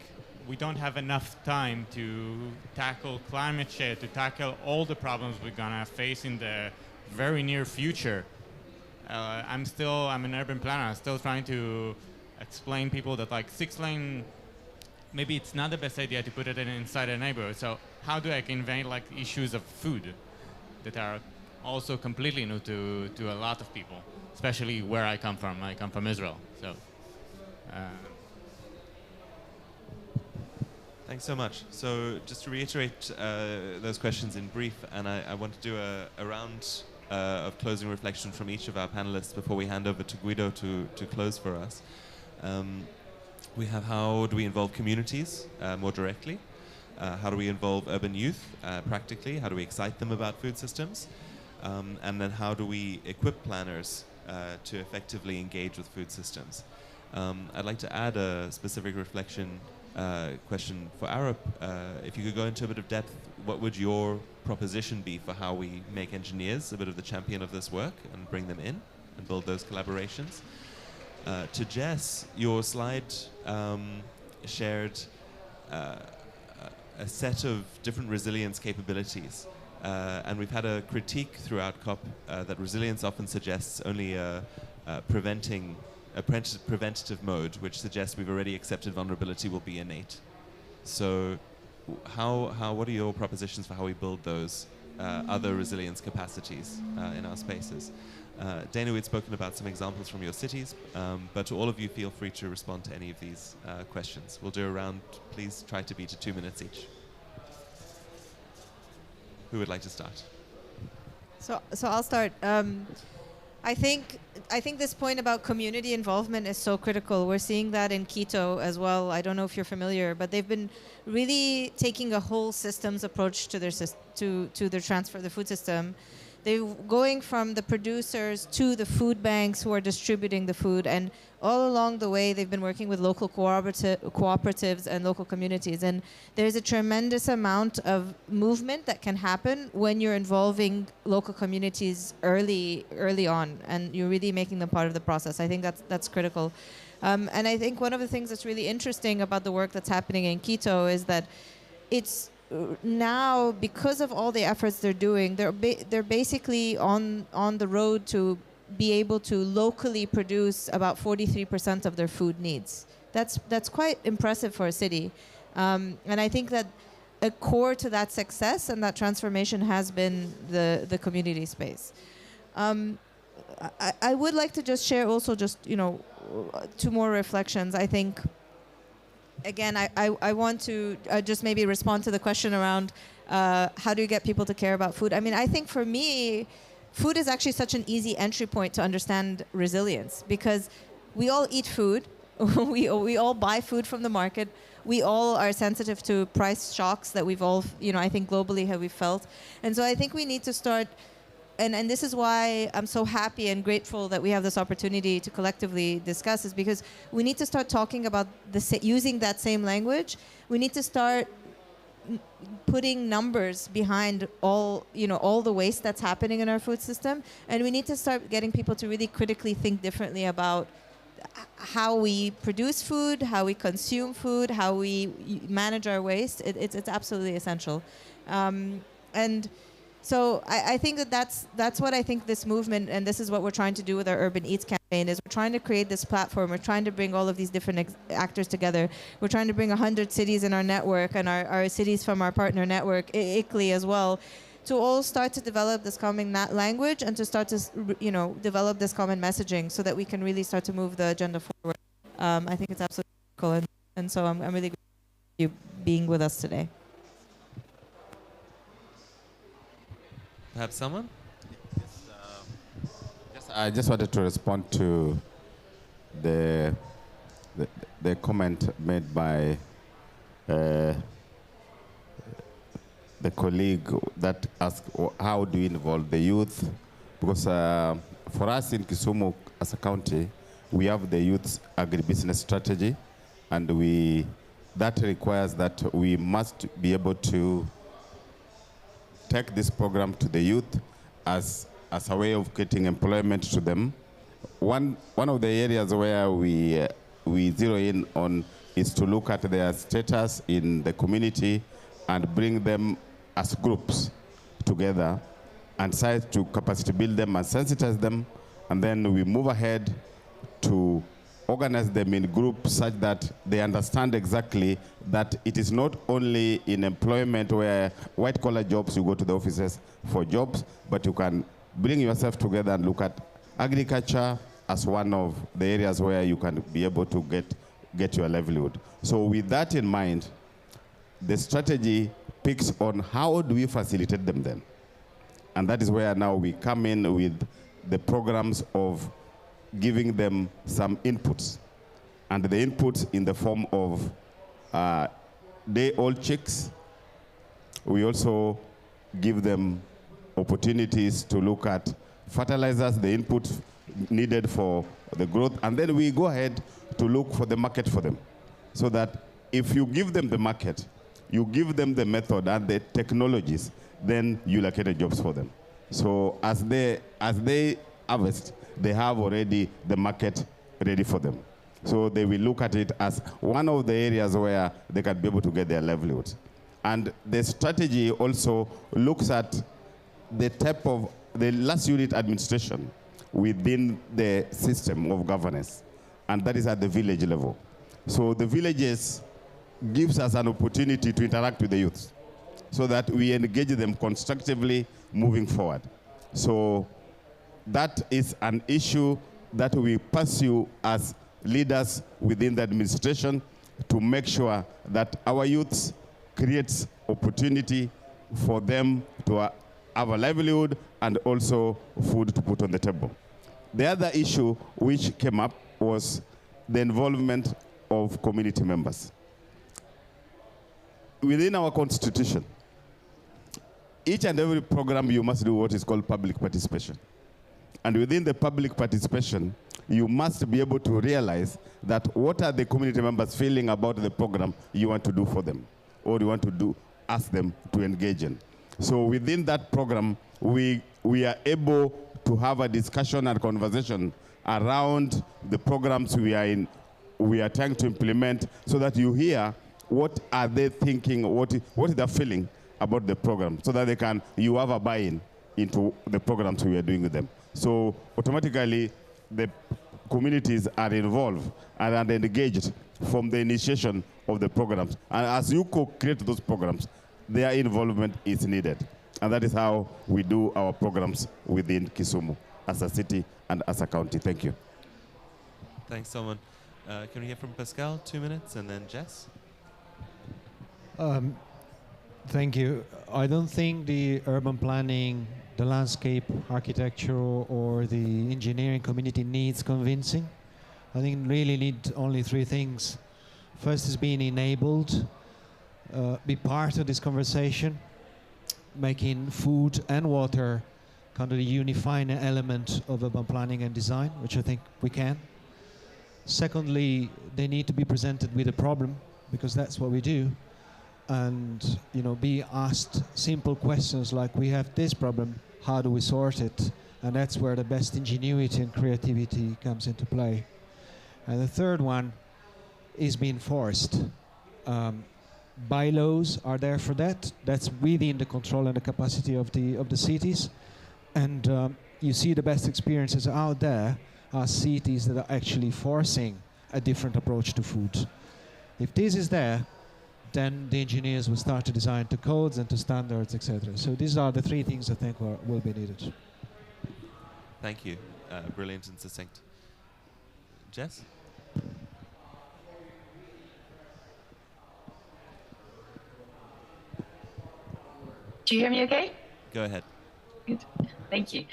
we don't have enough time to tackle climate change, to tackle all the problems we're gonna face in the very near future. I'm an urban planner. I'm still trying to explain people that like 6-lane, maybe it's not the best idea to put it inside a neighborhood. So how do I convey like issues of food that are also completely new to a lot of people, especially where I come from. I come from Israel. So, thanks so much. So just to reiterate those questions in brief, and I want to do a round of closing reflection from each of our panelists before we hand over to Guido to close for us. We have how do we involve communities more directly? How do we involve urban youth practically? How do we excite them about food systems? And then how do we equip planners to effectively engage with food systems? I'd like to add a specific reflection question for Arup. If you could go into a bit of depth, what would your proposition be for how we make engineers a bit of the champion of this work and bring them in and build those collaborations? To Jess, your slide shared a set of different resilience capabilities. And we've had a critique throughout COP that resilience often suggests only a preventative mode, which suggests we've already accepted vulnerability will be innate. So what are your propositions for how we build those other resilience capacities in our spaces? Dana, we'd spoken about some examples from your cities, but to all of you, feel free to respond to any of these questions. We'll do a round. Please try to be to 2 minutes each. Who would like to start? So I'll start. I think this point about community involvement is so critical. We're seeing that in Quito as well. I don't know if you're familiar, but they've been really taking a whole systems approach to their transfer, the food system. They're going from the producers to the food banks who are distributing the food, and all along the way they've been working with local cooperatives and local communities. And there's a tremendous amount of movement that can happen when you're involving local communities early on, and you're really making them part of the process. I think that's critical. And I think one of the things that's really interesting about the work that's happening in Quito is that it's now, because of all the efforts they're doing, they're basically on the road to be able to locally produce about 43% of their food needs. That's quite impressive for a city, and I think that a core to that success and that transformation has been the community space. I would like to just share also just 2 more reflections. I think. Again, I want to just maybe respond to the question around how do you get people to care about food? I mean, I think for me, food is actually such an easy entry point to understand resilience, because we all eat food. we all buy food from the market. We all are sensitive to price shocks that we've all, I think globally have we felt. And so I think we need to start. And this is why I'm so happy and grateful that we have this opportunity to collectively discuss, is because we need to start talking about using that same language. We need to start putting numbers behind all the waste that's happening in our food system, and we need to start getting people to really critically think differently about how we produce food, how we consume food, how we manage our waste. It's absolutely essential, and. So I think that's what I think this movement, and this is what we're trying to do with our Urban Eats campaign, is we're trying to create this platform. We're trying to bring all of these different actors together. We're trying to bring 100 cities in our network, and our cities from our partner network, ICLEI as well, to all start to develop this common language and to start to develop this common messaging so that we can really start to move the agenda forward. I think it's absolutely critical, and so I'm really grateful for you being with us today. Perhaps someone? I just wanted to respond to the comment made by the colleague that asked, how do you involve the youth? Because for us in Kisumu as a county, we have the youth agribusiness strategy, and that requires that we must be able to take this program to the youth as a way of creating employment to them. One of the areas where we zero in on is to look at their status in the community and bring them as groups together and try to capacity build them and sensitize them, and then we move ahead to organize them in groups such that they understand exactly that it is not only in employment where white-collar jobs, you go to the offices for jobs, but you can bring yourself together and look at agriculture as one of the areas where you can be able to get your livelihood. So with that in mind, the strategy picks on how do we facilitate them then. And that is where now we come in with the programs of giving them some inputs, and the inputs in the form of day-old chicks. We also give them opportunities to look at fertilizers, the inputs needed for the growth, and then we go ahead to look for the market for them. So that if you give them the market, you give them the method and the technologies, then you locate jobs for them. So as they harvest, they have already the market ready for them. So they will look at it as one of the areas where they can be able to get their livelihood. And the strategy also looks at the type of the last unit administration within the system of governance, and that is at the village level. So the villages gives us an opportunity to interact with the youth so that we engage them constructively moving forward. So that is an issue that we pursue as leaders within the administration to make sure that our youths creates opportunity for them to have a livelihood and also food to put on the table. The other issue which came up was the involvement of community members. Within our constitution, each and every program you must do what is called public participation. And within the public participation, you must be able to realize that what are the community members feeling about the program you want to do for them, or you want to ask them to engage in. So within that program, we are able to have a discussion and conversation around the programs we are trying to implement, so that you hear what are they thinking, what is their feeling about the program, so that you have a buy-in into the programs we are doing with them. So automatically, the communities are involved and are engaged from the initiation of the programs. And as you co-create those programs, their involvement is needed. And that is how we do our programs within Kisumu as a city and as a county. Thank you. Thanks, Solomon. Can we hear from Pascal, 2 minutes, and then Jess? Thank you. I don't think the urban planning, the landscape architecture, or the engineering community needs convincing. I think really need only 3 things. First is being enabled, be part of this conversation, making food and water kind of the unifying element of urban planning and design, which I think we can. Secondly, they need to be presented with a problem, because that's what we do. And be asked simple questions like, we have this problem, how do we sort it? And that's where the best ingenuity and creativity comes into play. And the third one is being forced. Bylaws are there for that. That's within the control and the capacity of the cities. And you see the best experiences out there are cities that are actually forcing a different approach to food. If this is there, then the engineers will start to design to codes and to standards, etc. So these are the 3 things I think will be needed. Thank you. Brilliant and succinct. Jess? Do you hear me okay? Go ahead. Good. Thank you.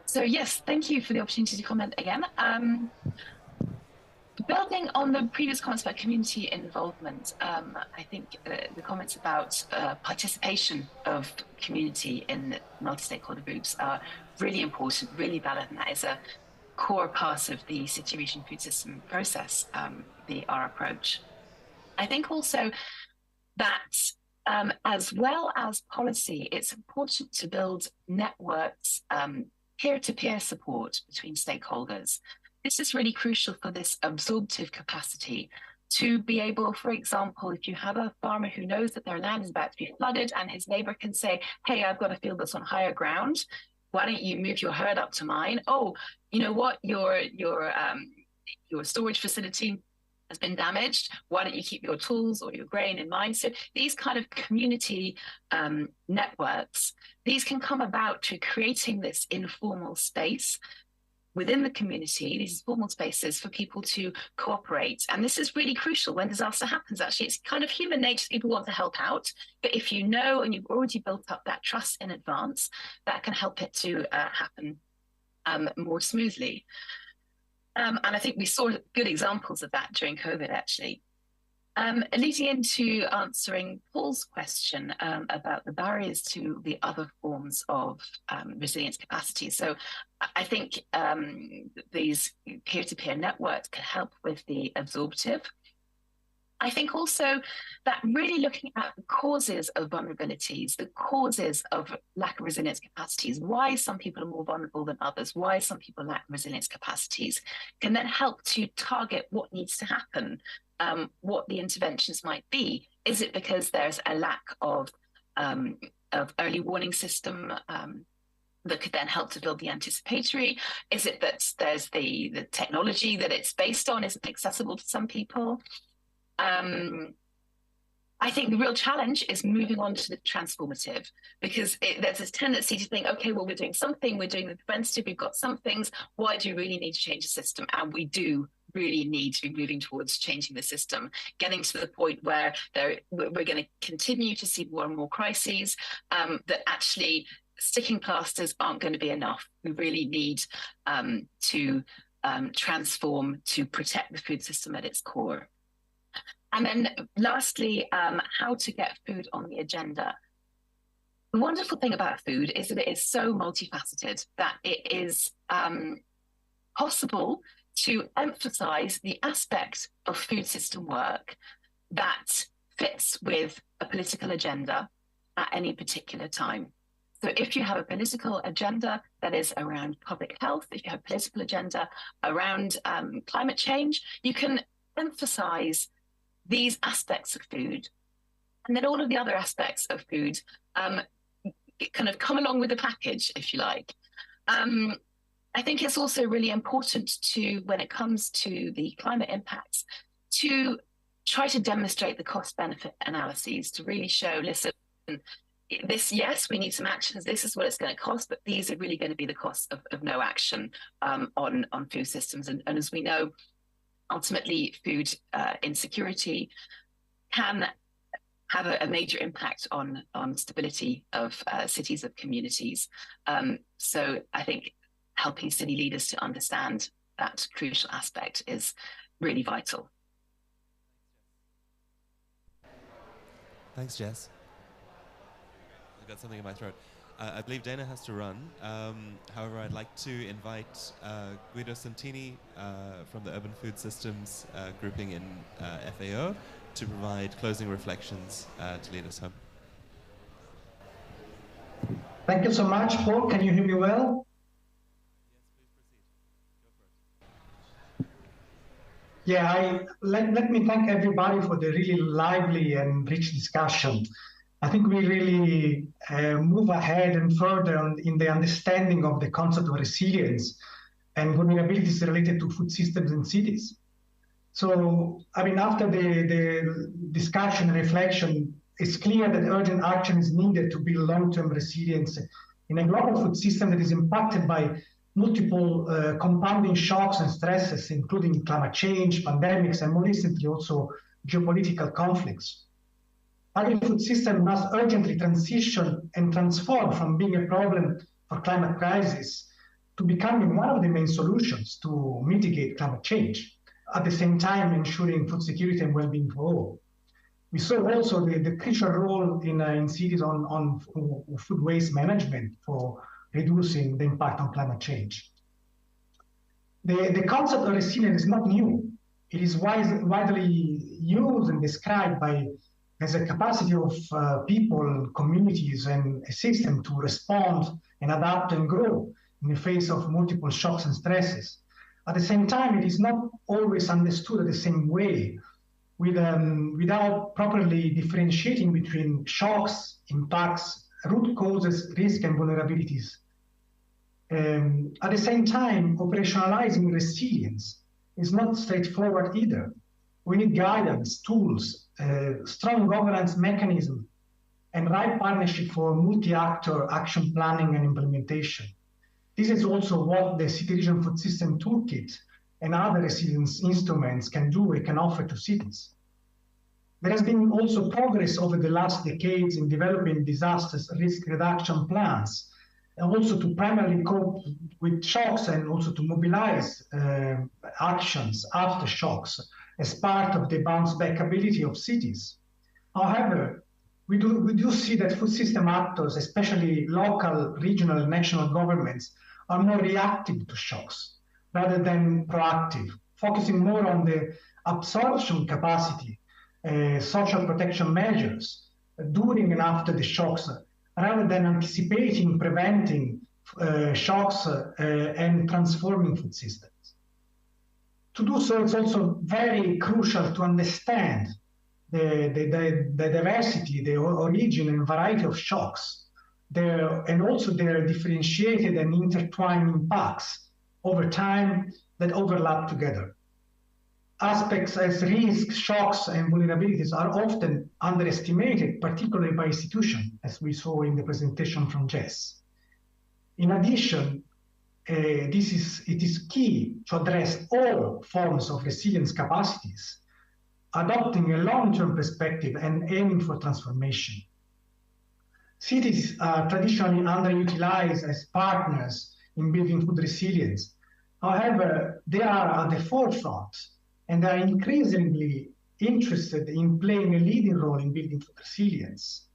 So yes, thank you for the opportunity to comment again. Building on the previous comments about community involvement, I think the comments about participation of community in multi-stakeholder groups are really important, really valid, and that is a core part of the city region food system process, our approach. I think also that as well as policy, it's important to build networks, peer-to-peer support between stakeholders. This is really crucial for this absorptive capacity to be able, for example, if you have a farmer who knows that their land is about to be flooded and his neighbor can say, hey, I've got a field that's on higher ground. Why don't you move your herd up to mine? Oh, you know what? Your storage facility has been damaged. Why don't you keep your tools or your grain in mine? So these kind of community networks, these can come about to creating this informal space within the community, these formal spaces for people to cooperate. And this is really crucial when disaster happens, actually. It's kind of human nature, people want to help out. But if you know and you've already built up that trust in advance, that can help it to happen more smoothly. And I think we saw good examples of that during COVID, actually. Leading into answering Paul's question about the barriers to the other forms of resilience capacity. So I think these peer-to-peer networks can help with the absorptive. I think also that really looking at the causes of vulnerabilities, the causes of lack of resilience capacities, why some people are more vulnerable than others, why some people lack resilience capacities, can then help to target what needs to happen, what the interventions might be. Is it because there's a lack of early warning system that could then help to build the anticipatory? Is it that there's the technology that it's based on isn't accessible to some people? I think the real challenge is moving on to the transformative, because there's this tendency to think, okay, well, we're doing something, we're doing the preventative, we've got some things. Why do you really need to change the system? And we do really need to be moving towards changing the system, getting to the point where we're going to continue to see more and more crises, that actually sticking plasters aren't going to be enough. We really need to transform to protect the food system at its core. And then lastly, how to get food on the agenda. The wonderful thing about food is that it is so multifaceted that it is possible to emphasize the aspect of food system work that fits with a political agenda at any particular time. So if you have a political agenda that is around public health, if you have a political agenda around climate change, you can emphasize these aspects of food, and then all of the other aspects of food kind of come along with the package, if you like. I think it's also really important to, when it comes to the climate impacts, to try to demonstrate the cost-benefit analyses, to really show, listen, this, yes, we need some actions, this is what it's going to cost, but these are really going to be the costs of no action on food systems. And as we know, ultimately, food insecurity can have a major impact on stability of cities, of communities. So I think helping city leaders to understand that crucial aspect is really vital. Thanks, Jess. I've got something in my throat. I believe Dana has to run. However, I'd like to invite Guido Santini from the Urban Food Systems grouping in FAO to provide closing reflections to lead us home. Thank you so much, Paul. Can you hear me well? Yes, please proceed. Go for it. Yeah, let me thank everybody for the really lively and rich discussion. I think we really move ahead and further in the understanding of the concept of resilience and vulnerabilities related to food systems in cities. So, I mean, after the discussion and reflection, it's clear that urgent action is needed to build long-term resilience in a global food system that is impacted by multiple compounding shocks and stresses, including climate change, pandemics, and more recently also geopolitical conflicts. Agri-food system must urgently transition and transform from being a problem for climate crisis to becoming one of the main solutions to mitigate climate change, at the same time ensuring food security and well-being for all. We saw also the crucial role in cities on food waste management for reducing the impact on climate change. The concept of resilience is not new. It is widely used and described as a capacity of people, communities, and a system to respond and adapt and grow in the face of multiple shocks and stresses. At the same time, it is not always understood the same way, without properly differentiating between shocks, impacts, root causes, risk, and vulnerabilities. At the same time, operationalizing resilience is not straightforward either. We need guidance, tools, strong governance mechanism, and right partnership for multi-actor action planning and implementation. This is also what the City Region Food System Toolkit and other resilience instruments can do and can offer to cities. There has been also progress over the last decades in developing disasters risk reduction plans, and also to primarily cope with shocks and also to mobilize actions after shocks as part of the bounce back ability of cities. However, we do see that food system actors, especially local, regional, and national governments, are more reactive to shocks rather than proactive, focusing more on the absorption capacity social protection measures during and after the shocks, rather than anticipating, preventing shocks and transforming food systems. To do so, it's also very crucial to understand the diversity, the origin and variety of shocks, and also their differentiated and intertwined impacts over time that overlap together. Aspects as risks, shocks, and vulnerabilities are often underestimated, particularly by institutions, as we saw in the presentation from Jess. In addition, it is key to address all forms of resilience capacities, adopting a long-term perspective and aiming for transformation. Cities are traditionally underutilized as partners in building food resilience. However, they are at the forefront and are increasingly interested in playing a leading role in building food resilience.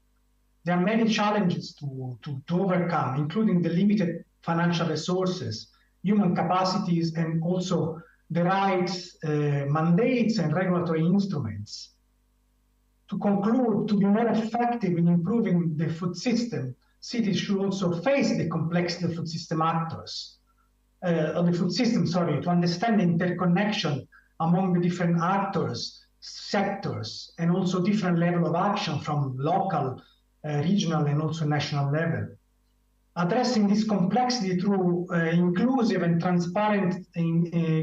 There are many challenges to overcome, including the limited financial resources, human capacities, and also the rights, mandates, and regulatory instruments. To conclude, to be more effective in improving the food system, cities should also face the complexity of food system actors, to understand the interconnection among the different actors, sectors, and also different level of action from local, regional, and also national level. Addressing this complexity through inclusive and transparent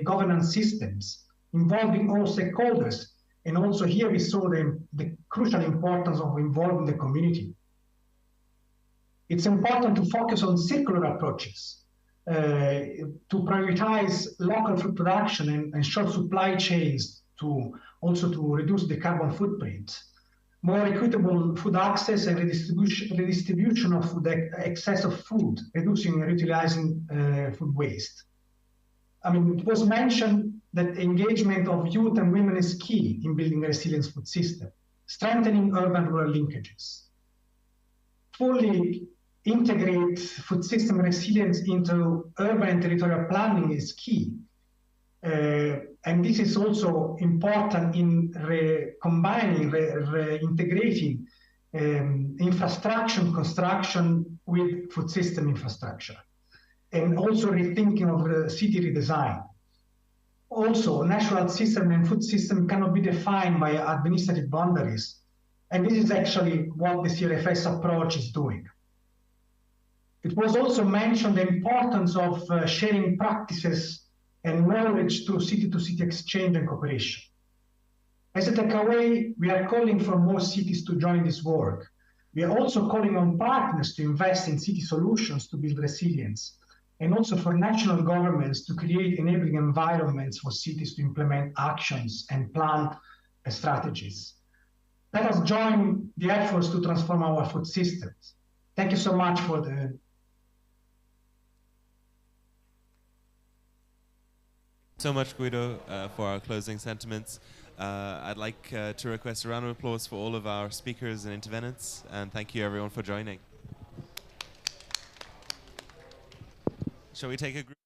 governance systems involving all stakeholders. And also here we saw the crucial importance of involving the community. It's important to focus on circular approaches, to prioritize local food production and short supply chains to reduce the carbon footprint. More equitable food access and redistribution of excess of food, reducing and utilizing food waste. I mean, it was mentioned that engagement of youth and women is key in building a resilient food system, strengthening urban-rural linkages. Fully integrate food system resilience into urban and territorial planning is key. And this is also important in integrating infrastructure construction with food system infrastructure, and also rethinking of the city redesign. Also, natural system and food system cannot be defined by administrative boundaries, and this is actually what the CRFS approach is doing. It was also mentioned the importance of sharing practices and knowledge through city-to-city exchange and cooperation. As a takeaway, we are calling for more cities to join this work. We are also calling on partners to invest in city solutions to build resilience, and also for national governments to create enabling environments for cities to implement actions and plan strategies. Let us join the efforts to transform our food systems. Thank you so much for the so much, Guido, for our closing sentiments. I'd like to request a round of applause for all of our speakers and intervenants, and thank you everyone for joining. Shall we take a group?